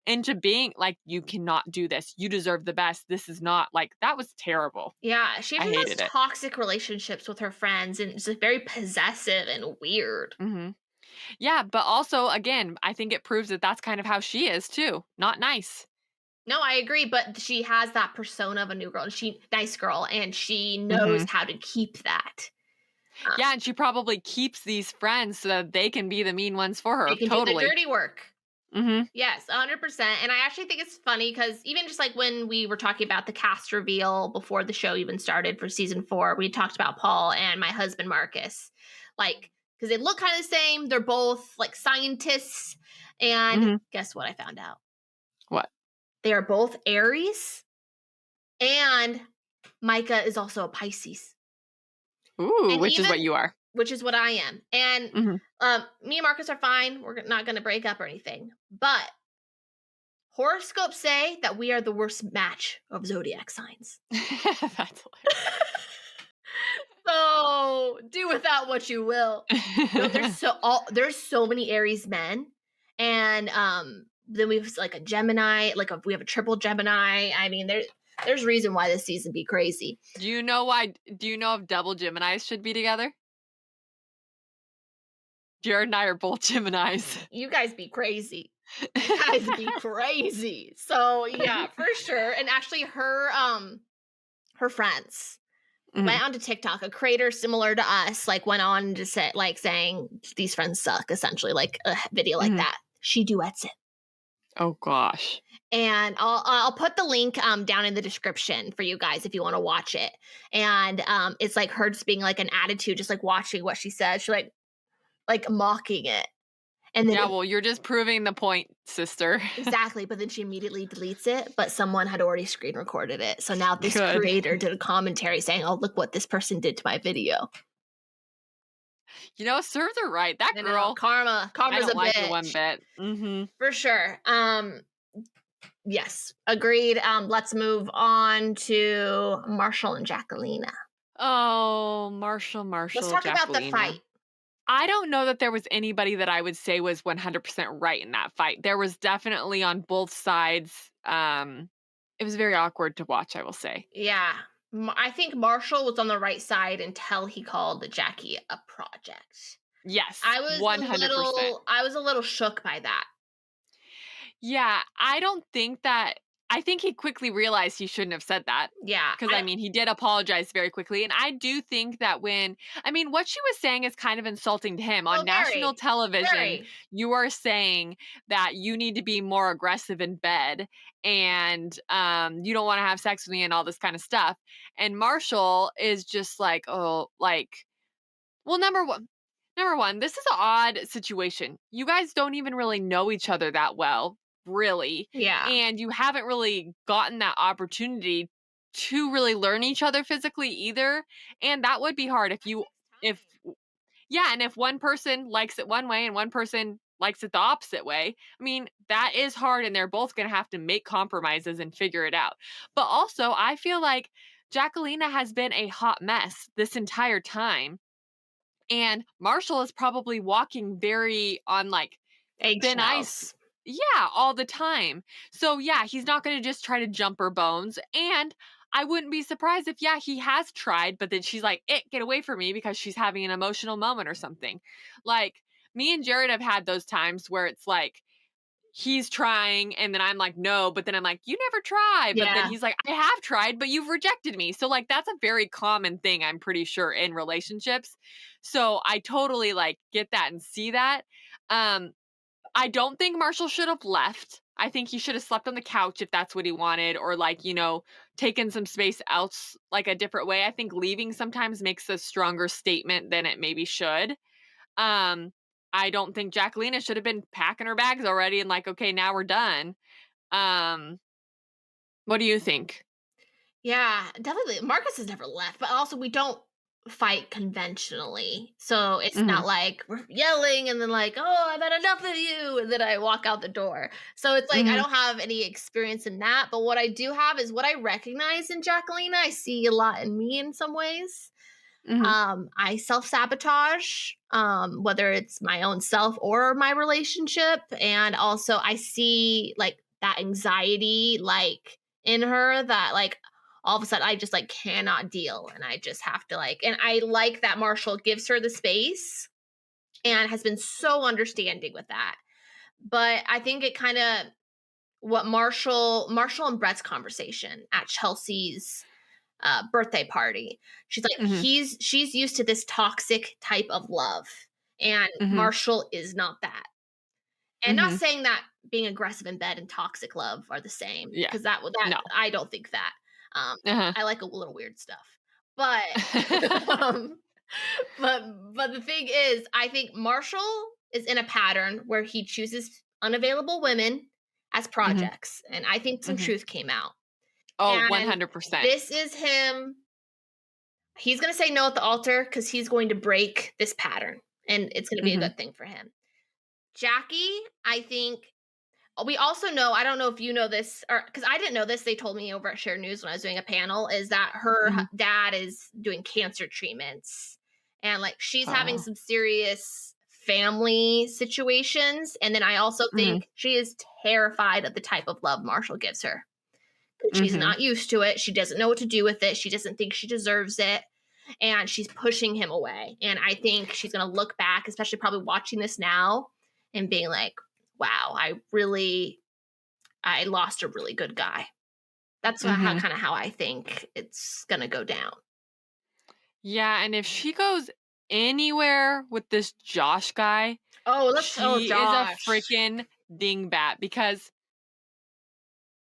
A: into being like, "You cannot do this. You deserve the best. This is not," like, that was terrible.
B: Yeah. She
A: I
B: even has
A: hated it.
B: toxic relationships with her friends and it's like very possessive and weird.
A: Mhm. Yeah, but also, again, I think it proves that that's kind of how she is too. Not nice.
B: No, I agree, but she has that persona of a new girl. She nice girl, and she knows
A: Mhm.
B: how to keep that.
A: Yeah, and she probably keeps these friends so that they can be the mean ones for
B: They
A: her.
B: can do the
A: Totally.
B: dirty work.
A: Mhm.
B: Yes, 100%. And I actually think it's funny because even just like when we were talking about the cast reveal before the show even started for season 4, we talked about Paul and my husband Marcus. Like, because they look kind of the same. They're both like scientists. And
A: Mhm.
B: guess what I found out?
A: What?
B: They are both Aries, and Micah is also a Pisces.
A: Ooh,
B: And
A: which is
B: even
A: what you are.
B: which is what I am. And
A: Mhm.
B: me and Marcus are fine. We're not going to break up or anything. But horoscopes say that we are the worst match of zodiac signs.
A: That's
B: So do with that what you will. No,
A: hilarious.
B: there's so many Aries men, and then we have like a Gemini, we have a triple Gemini. I mean, there's reason why this season be crazy.
A: Do you know if double Geminis should be together? Jared and I are both Geminis.
B: You guys be crazy. You guys be crazy. So yeah, for sure. And actually her friends
A: Mhm,
B: went onto TikTok, a creator similar to us, like went on to say like saying these friends suck, essentially, like a video like
A: mhm.
B: that. She duets it.
A: Oh gosh.
B: And I'll put the link down in the description for you guys if you want to watch it. And it's like her just being like an attitude, just like watching what she says. She like mocking it. And then
A: Yeah, well, you're just proving the point, sister.
B: exactly, but then she immediately deletes it, but someone had already screen recorded it. So now this
A: Good.
B: creator did a commentary saying, "Oh, look what this person did to my video."
A: You know, serves her right. That
B: You know,
A: girl, I
B: karma's
A: don't
B: a
A: like her one
B: bitch.
A: bit. Mhm.
B: For sure. Yes, agreed. Let's move on to Marshall and Jacquelina.
A: Oh,
B: Let's
A: Marshall,
B: talk about the fight.
A: Jacquelina. I don't know that there was anybody that I would say was 100% right in that fight. There was definitely on both sides, it was very awkward to watch, I will say.
B: Yeah. I think Marshall was on the right side until he called Jackie a project.
A: Yes, 100%.
B: I was a little shook by that.
A: Yeah, I don't think that I think he quickly realized he shouldn't have said that.
B: Yeah.
A: Because, I mean, he did apologize very quickly, and I do think that what she was saying is kind of insulting to him. On
B: Oh,
A: national
B: very,
A: television,
B: very.
A: you are saying that you need to be more aggressive in bed and, you don't wanna have sex with me and all this kinda stuff, and Marshall is just like, "Oh," like well, number one, this is an odd situation. You guys don't even really know each other that well, really,
B: Yeah.
A: and you haven't really gotten that opportunity to really learn each other physically either, and that would be hard if yeah, and if one person likes it one way and one person likes it the opposite way, I mean, that is hard and they're both gonna have to make compromises and figure it out. But also, I feel like Jacquelina has been a hot mess this entire time, and Marshall is probably walking very on, like, thin ice.
B: Eggshells.
A: Yeah, all the time. So, yeah, he's not gonna just try to jump her bones, and I wouldn't be surprised if, yeah, he has tried, but then she's like, get away from me," because she's having an emotional moment or something. Like, me and Jared have had those times where it's like, he's trying and then I'm like, "No," but then I'm like, "You never try." But then
B: Yeah.
A: he's like, "I have tried, but you've rejected me." So, like, that's a very common thing, I'm pretty sure, in relationships. So, I totally, like, get that and see that. Um, I don't think Marshall should have left. I think he should have slept on the couch if that's what he wanted, or, like, taken some space else, like, a different way. I think leaving sometimes makes a stronger statement than it maybe should. Um, I don't think Jacquelina should have been packing her bags already and like, "Okay, now we're done." Um, what do you think?
B: Yeah, definitely. Marcus has never left, but also we don't fight conventionally. So it's not
A: Mhm,
B: like we're yelling and then like, "Oh, I've had enough of you," and then I walk out the door. So it's like I
A: mhm,
B: don't have any experience in that, but what I do have is what I recognize in Jacquelina. I see a lot in me in some ways.
A: mhm,
B: I self-sabotage, whether it's my own self or my relationship, and also I see, like, that anxiety, like, in her that, like, all of a sudden I just, like, cannot deal, and I just have to, like and I like that Marshall gives her the space and has been so understanding with that. But I think it kinda what Marshall and Brett's conversation at Chelsea's birthday party. She's like,
A: mhm,
B: she's used to this toxic type of love, and
A: mhm,
B: Marshall is not that. And not
A: mhm.
B: saying that being aggressive in bed and toxic love are the same,
A: Yeah,
B: because that
A: no.
B: I don't think that.
A: Uh-huh.
B: I like a little weird stuff, but um, but the thing is, I think Marshall is in a pattern where he chooses unavailable women as
A: Mhm,
B: projects, and I think some
A: mhm.
B: truth came out.
A: Oh,
B: And
A: 100%.
B: this is him. He's gonna say no at the altar because he's going to break this pattern, and it's gonna be a
A: Mhm,
B: good thing for him. Jackie, I think we also know, I don't know if you know this, or because I didn't know this, they told me over at Share News when I was doing a panel, is that her
A: mhm.
B: dad is doing cancer treatments, and, like, she's having
A: Oh.
B: some serious family situations, and then I also
A: Mhm,
B: think she is terrified of the type of love Marshall gives her. 'Cause she's
A: mhm.
B: not used to it, she doesn't know what to do with it, she doesn't think she deserves it, and she's pushing him away. And I think she's going to look back, especially probably watching this now, and being like, wow, I lost a really good guy. That's how
A: Mhm.
B: kind of how I think it's going to go down.
A: Yeah, and if she goes anywhere with this Josh guy,
B: Oh,
A: she is a
B: Josh.
A: freaking dingbat because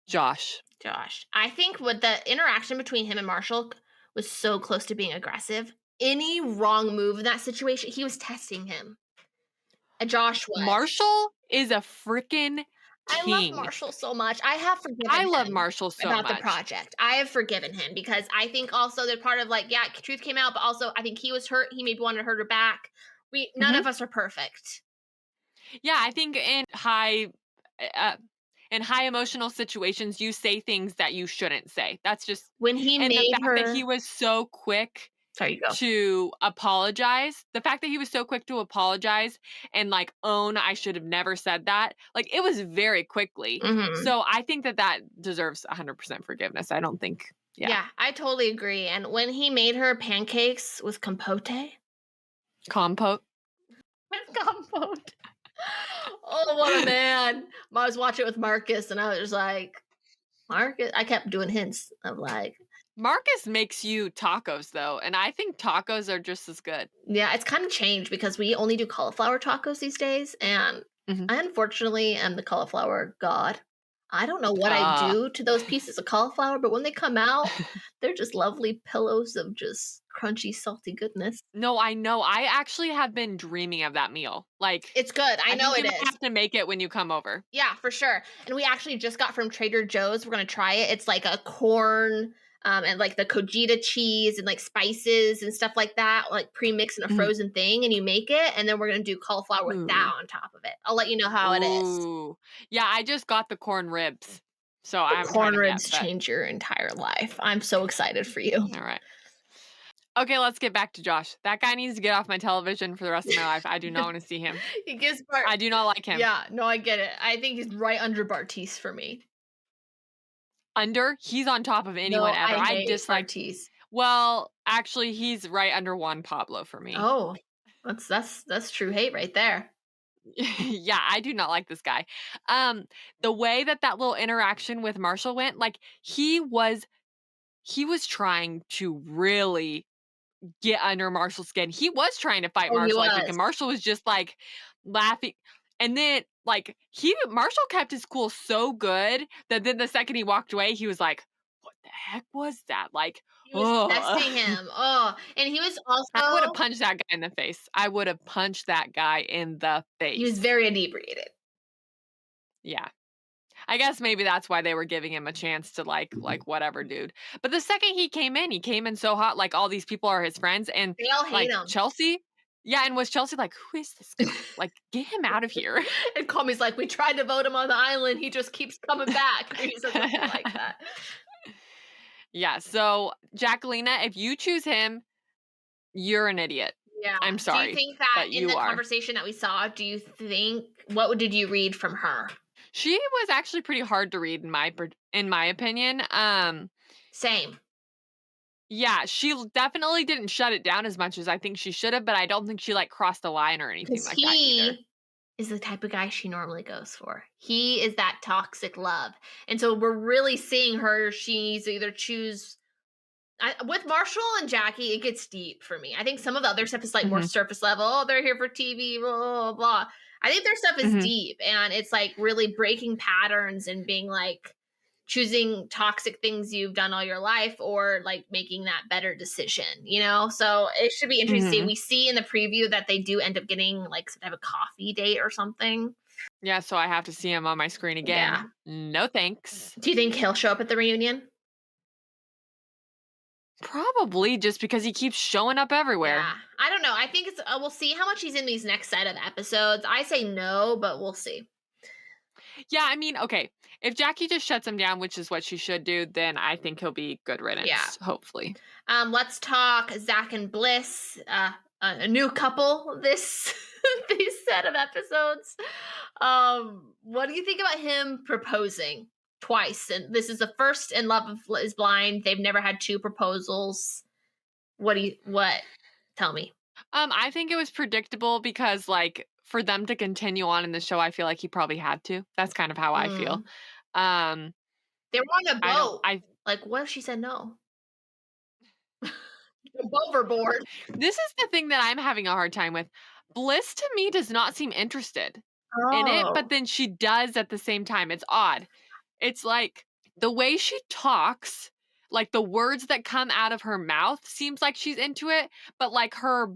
A: Josh.
B: Josh. I think with the interaction between him and Marshall was so close to being aggressive. Any wrong move in that situation, he was testing him. Josh was.
A: Marshall is a freaking
B: I love
A: king.
B: Marshall so much. I have
A: I
B: forgiven
A: love
B: him
A: Marshall so
B: about the
A: much.
B: project. I have forgiven him because I think also they're part of, like, yeah, truth came out, but also I think he was hurt. He maybe wanted to hurt her back. We None
A: Mhm.
B: of us are perfect.
A: Yeah, I think uh, in high emotional situations, you say things that you shouldn't say. That's just
B: When he
A: and the
B: made
A: fact that he
B: her
A: was so quick
B: sorry, you go.
A: the fact that he was so quick to apologize and, like, own, "I should have never said that," like, it was very quickly.
B: Mhm.
A: So, I think that that deserves 100% forgiveness. I don't think yeah.
B: Yeah, I totally agree. And when he made her pancakes with compote,
A: Compote.
B: with compote. Oh, what a man. I was watching it with Marcus and I was like, Marcus, I kept doing hints of like,
A: Marcus makes you tacos though, and I think tacos are just as good.
B: yeah, it's kind of changed because we only do cauliflower tacos these days, and
A: Mhm.
B: I unfortunately am the cauliflower god. I don't know what I
A: Ah.
B: do to those pieces of cauliflower, but when they come out, they're just lovely pillows of just crunchy, salty goodness.
A: No, I know. I actually have been dreaming of that meal. Like,
B: It's good. I
A: I
B: know
A: think
B: it
A: you might
B: is.
A: have to make it when you come over.
B: Yeah, for sure. And we actually just got from Trader Joe's. We're gonna try it. It's like a corn, and like the Kojita cheese and like spices and stuff like that, like pre-mixed in a
A: Mhm.
B: frozen thing, and you make it, and then we're gonna do cauliflower with that
A: Ooh.
B: on top of it. I'll let you know how it is.
A: Ooh. Yeah, I just got the corn ribs, so I
B: The
A: haven't tried
B: corn
A: them yet,
B: ribs
A: but
B: change your entire life. I'm so excited for you.
A: all right. Okay, let's get back to Josh. That guy needs to get off my television for the rest of my life. I do not wanna see him.
B: He gives Bart.
A: I do not like him.
B: Yeah, no, I get it. I think he's right under Bartise for me.
A: He's on top of anyone
B: No,
A: ever.
B: I
A: I
B: hate
A: dislike
B: Bartise.
A: well, actually, he's right under Juan Pablo for me.
B: Oh, that's true hate right there.
A: Yeah, I do not like this guy. Um, the way that that little interaction with Marshall went, like, he was trying to really get under Marshall's skin. He was trying to fight
B: Oh, he
A: Marshall, I think,
B: was.
A: and Marshall was just, like, laughing and then, like, Marshall kept his cool so good that then the second he walked away, he was like, "What the heck was that?" Like,
B: He was
A: oh.
B: testing him. Oh, and he was
A: I would have
B: also
A: punched that guy in the face. I would have punched that guy in the
B: he was
A: face.
B: very inebriated.
A: Yeah. I guess maybe that's why they were giving him a chance to like whatever, dude. But the second he came in so hot, like all these people are his friends, and
B: They all hate
A: like
B: him.
A: Chelsea, yeah, and was Chelsea like, who is this guy? Like, get him out of here.
B: And Comey's like, "We tried to vote him on the island, he just keeps coming back." Or he said something like that.
A: Yeah. So Jacquelina, if you choose him, you're an idiot.
B: Yeah.
A: I'm
B: Do you
A: sorry,
B: think that
A: but
B: in
A: you
B: the
A: are.
B: conversation that we saw, do you think did you read from her?
A: She was actually pretty hard to read in my opinion.
B: Same.
A: Yeah, definitely didn't shut it down as much as I think she should have, but I don't think she, like, crossed the line or anything
B: Because
A: like that either.
B: he is the type of guy she normally goes for. He is that toxic love. And so we're really seeing her, she's either choose with Marshall and Jackie, it gets deep for me. I think some of the other stuff is like more
A: Mhm,
B: surface level. Oh, they're here for TV, blah, blah, blah. I think their stuff is
A: mhm,
B: deep and it's like really breaking patterns and being like choosing toxic things you've done all your life or like making that better decision, you know? So it should be interesting to see.
A: mhm.
B: We see in the preview that they do end up getting like some type of coffee date or something.
A: Yeah, so I have to see him on my screen
B: Yeah.
A: again. No thanks.
B: Do you think he'll show up at the reunion?
A: Probably just because he keeps showing up everywhere.
B: Yeah. I don't know. I think it's we'll see how much he's in these next set of episodes. I say no, but we'll see.
A: Yeah, I mean, okay, if Jackie just shuts him down, which is what she should do, then I think he'll be good
B: Yeah.
A: riddance, hopefully.
B: Let's talk Zach and Bliss, a new couple this this set of episodes. What do you think about him proposing twice? And this is the first in Love is Blind. They've never had two proposals. What? Tell me.
A: I think it was predictable because, like, for them to continue on in the show, I feel like he probably had to. That's kind of how I feel.
B: Mm.
A: Um,
B: They were on a
A: I don't
B: boat.
A: I
B: Like, what if she said no? Jump overboard.
A: This is the thing that I'm having a hard time with. Bliss to me does not seem interested in it, but
B: Oh.
A: then she does at the same time. It's odd. It's like the way she talks, like the words that come out of her mouth seems like she's into it, but like her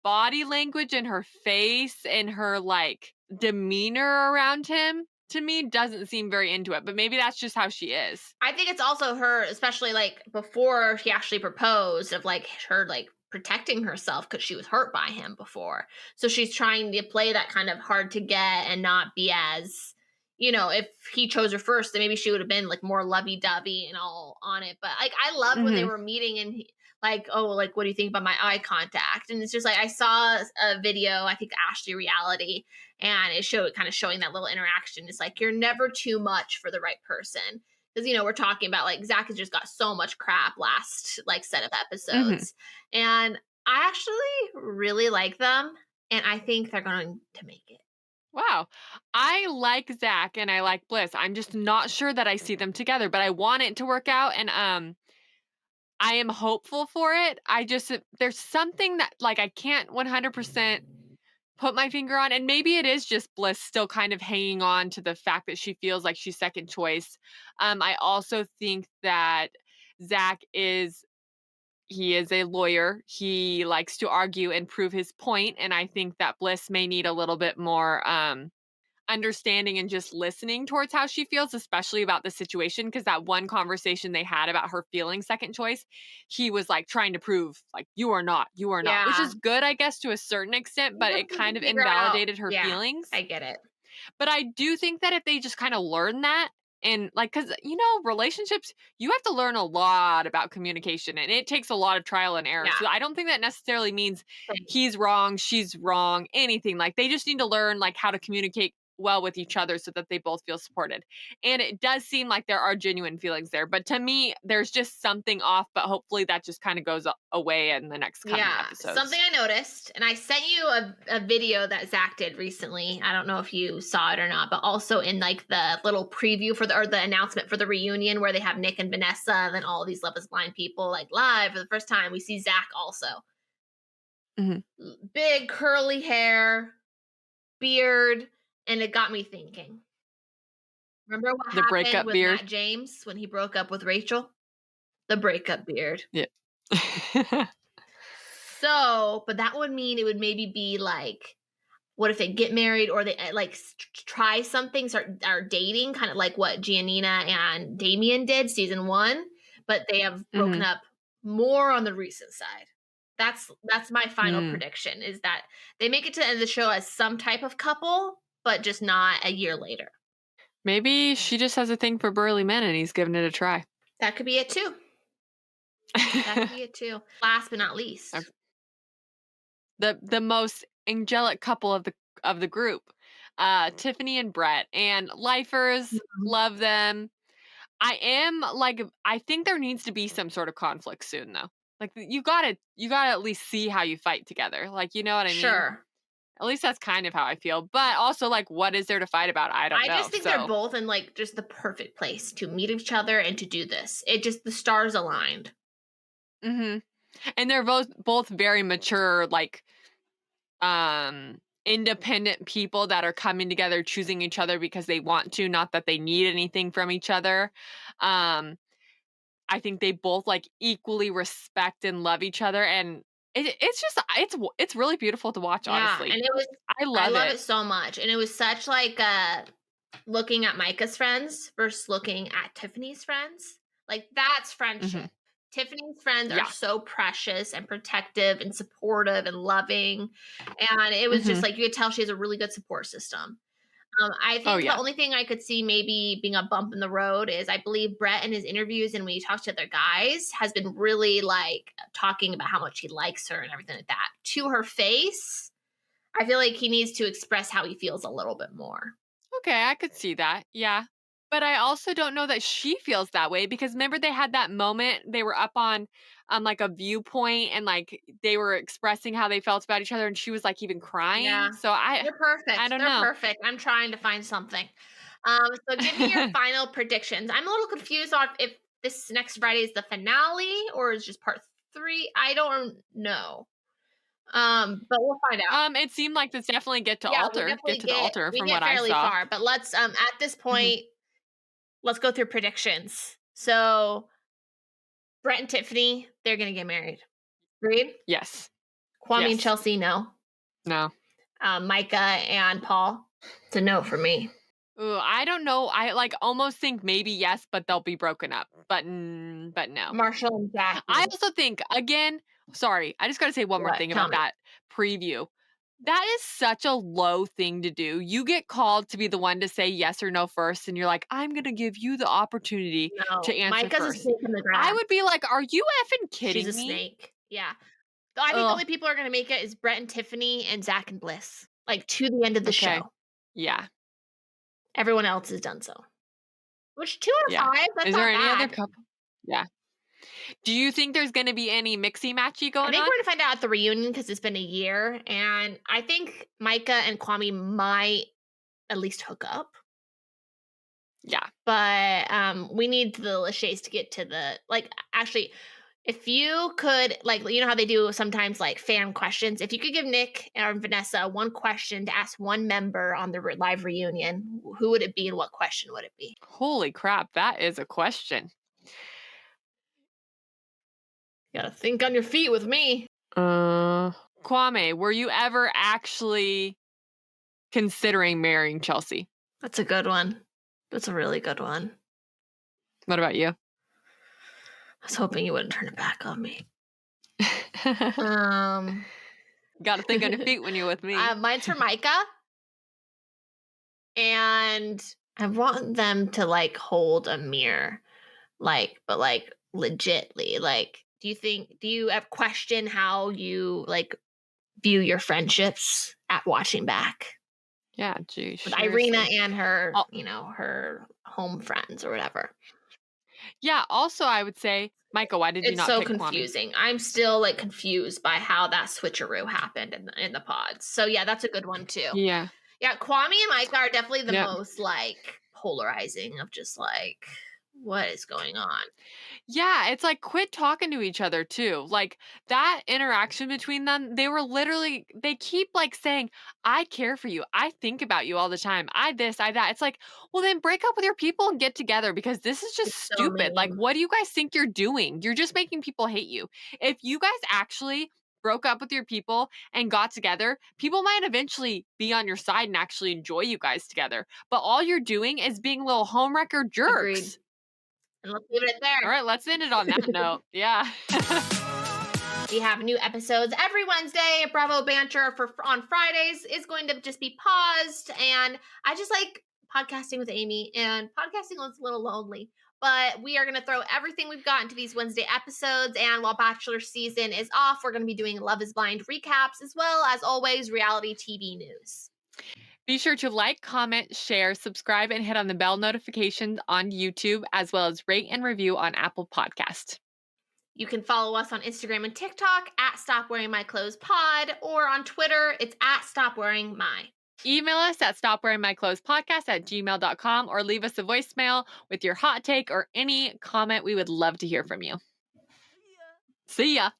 A: body language and her face and her like demeanor around him to me doesn't seem very into it. But maybe that's just how she is.
B: I think it's also her, especially like before she actually proposed, of like her like protecting herself because she was hurt by him before. So she's trying to play that kind of hard to get and not be as, if he chose her first, then maybe she would have been like more lovey dovey and all on it. But like I loved when they
A: Mhm.
B: were meeting and like, oh, like what do you think about my eye contact? And it's just like I saw a video, I think Ashley Reality, and it showed kind of showing that little interaction. It's like you're never too much for the right person because we're talking about like Zach has just got so much crap last like set of
A: Mhm.
B: episodes, and I actually really like them, and I think they're going to make it.
A: Wow. I like Zach and I like Bliss. I'm just not sure that I see them together, but I want it to work out and I am hopeful for it. I just there's something that like I can't 100% put my finger on and maybe it is just Bliss still kind of hanging on to the fact that she feels like she's second choice. I also think that Zach is he is a lawyer. He likes to argue and prove his point, and I think that Bliss may need a little bit more understanding and just listening towards how she feels, especially about the situation. Because that one conversation they had about her feeling second choice, he was like trying to prove, like, you are not, which
B: Yeah.
A: is good, I guess, to a certain extent,
B: You
A: but
B: just
A: it
B: need
A: kind
B: to
A: of
B: figure out
A: invalidated her
B: yeah,
A: feelings.
B: I get it.
A: But I do think that if they just kind of learn that, and like, because, relationships, you have to learn a lot about communication and it takes a lot of trial and error.
B: Yeah.
A: So I don't think that necessarily means
B: Same.
A: he's wrong, she's wrong, anything. Like, they just need to learn like how to communicate well with each other so that they both feel supported. And it does seem like there are genuine feelings there. But to me, there's just something off, but hopefully that just kind of goes away in the next coming
B: Yeah, something
A: episodes.
B: I noticed, and I sent you a video that Zach did recently. I don't know if you saw it or not, but also in like the little preview for the announcement for the reunion where they have Nick and Vanessa, and then all these Love Is Blind people like live for the first time. We see Zach also,
A: Mhm.
B: big curly hair, beard, and it got me thinking. Remember what
A: The
B: happened
A: breakup
B: with
A: beard.
B: Matt James when he broke up with Rachel? The breakup beard.
A: Yeah.
B: So, but that would mean it would maybe be like, what if they get married or they like try something, start are dating, kind of like what Giannina and Damien did season one, but they have broken
A: Mhm.
B: up more on the recent side. That's my final
A: Mm.
B: prediction is that they make it to the end of the show as some type of couple, but just not a year later.
A: Maybe she just has a thing for burly men and he's giving it a try.
B: That could be it too. That could be it too. Last but not least.
A: The most angelic couple of the group, Tiffany and Brett, and lifers,
B: Mhm.
A: love them. I am like I think there needs to be some sort of conflict soon though. Like you gotta at least see how you fight together. Like, you know what I mean?
B: Sure.
A: At least that's kind of how I feel. But also like what is there to fight about? I don't
B: I
A: know.
B: just think they're
A: So
B: both in like just the perfect place to meet each other and to do this. It just the stars aligned.
A: mhm. And they're both very mature, like independent people that are coming together choosing each other because they want to, not that they need anything from each other. um I think they both like equally respect and love each other, and it's just it's really beautiful to watch,
B: Yeah, and
A: honestly.
B: it was
A: I
B: I
A: love
B: love
A: it.
B: it so much, and it was such like looking at Micah's friends versus looking at Tiffany's friends. Like that's friendship.
A: Hmm.
B: Tiffany's friends are
A: Yeah.
B: so precious and protective and supportive and loving, and it was just
A: Hmm.
B: like you could tell she has a really good support system. I
A: Oh
B: think the
A: yeah.
B: only thing I could see maybe being a bump in the road is I believe Brett in his interviews and when he talks to other guys has been really like talking about how much he likes her and everything like that. To her face, I feel like he needs to express how he feels a little bit more.
A: Okay, I could see that. Yeah. But I also don't know that she feels that way because remember they had that moment they were up on like a viewpoint and like they were expressing how they felt about each other and she was like even crying.
B: Yeah.
A: So
B: They're
A: I
B: perfect.
A: don't
B: They're
A: know.
B: perfect. I'm trying to find something. So give me your final predictions. I'm a little confused on if this next Friday is the finale or is just part three. I don't know. But we'll find out.
A: It seemed like this definitely
B: Yeah,
A: get to the altar
B: we
A: from
B: get
A: what I
B: fairly
A: saw.
B: far, but let's at this
A: Mhm.
B: point, let's go through predictions. So Brett and Tiffany, they're gonna get married. Agreed?
A: Yes.
B: Kwame and
A: Yes.
B: Chelsea, no.
A: No.
B: Micah and Paul, it's a no for me.
A: Ooh, I don't know. I like almost think maybe yes, but they'll be broken up. But no.
B: Marshall and
A: I
B: Jackie.
A: also think again, sorry, I just got to say one more
B: What?
A: thing
B: Tell
A: about
B: me.
A: that preview. That is such a low thing to do. You get called to be the one to say yes or no first, and you're like, I'm going to give you the opportunity to
B: No,
A: answer
B: Micah's a
A: first.
B: snake in the
A: I
B: grass.
A: would be like, are you effing
B: She's a
A: kidding me?
B: snake. Yeah. So I think the
A: Ugh.
B: only people who are gonna make it is Brett and Tiffany and Zach and Bliss. Like to the end of the
A: Okay.
B: show.
A: Yeah.
B: Everyone else has done so. Which 2 out
A: Yeah.
B: of 5, that's
A: Is there
B: not
A: any other
B: bad.
A: couple? Yeah. Do you think there's going to be any mixy matchy
B: I
A: going
B: think
A: on?
B: we're gonna find out at the reunion because it's been a year, and I think Micah and Kwame might at least hook up.
A: Yeah.
B: But we need the Lachey's to get to the actually, if you could, you know how they do sometimes like fan questions. If you could give Nick or Vanessa one question to ask one member on the live reunion, who would it be and what question would it be?
A: Holy crap, that is a question.
B: You gotta think on your feet with me.
A: Kwame, were you ever actually considering marrying Chelsea?
B: That's a good one. That's a really good one.
A: What about you?
B: I was hoping you wouldn't turn it back on me. Um,
A: Got to think on your feet when you're with me.
B: Mine's for Micah. And I want them to hold a mirror, but legitly. Do you have question how you view your friendships at watching back
A: Yeah, geez.
B: with Irina
A: seriously.
B: and her,
A: Oh,
B: her home friends or whatever?
A: yeah, also, I would say, Micah, why did you
B: It's
A: not
B: so
A: pick Kwame?
B: confusing. I'm still confused by how that switcheroo happened in the pods. So yeah, that's a good one too.
A: Yeah.
B: Yeah, Kwame and Micah are definitely the
A: Yeah.
B: most polarizing of just what is going on.
A: Yeah, it's like quit talking to each other too. Like that interaction between them, they keep saying, I care for you. I think about you all the time. I this, I that. It's like, well, then break up with your people and get together because this is just
B: It's so
A: stupid. Like,
B: mean.
A: what do you guys think you're doing? You're just making people hate you. If you guys actually broke up with your people and got together, people might eventually be on your side and actually enjoy you guys together. But all you're doing is being little homewrecker
B: Agreed.
A: jerks.
B: And let's leave it
A: All
B: there.
A: right, let's end it on that note. Yeah.
B: We have new episodes every Wednesday. Bravo Banter on Fridays is going to just be paused. And I just like podcasting with Amy, and podcasting was a little lonely. But we are going to throw everything we've got into these Wednesday episodes. And while Bachelor season is off, we're going to be doing Love is Blind recaps, as well as always reality TV news.
A: Be sure to like, comment, share, subscribe, and hit on the bell notifications on YouTube, as well as rate and review on Apple Podcast.
B: You can follow us on Instagram and TikTok at Stop Wearing My Clothes Pod, or on Twitter, it's at Stop Wearing My.
A: Email us at stopwearingmyclothespodcast@gmail.com or leave us a voicemail with your hot take or any comment. We would love to hear from you. See ya.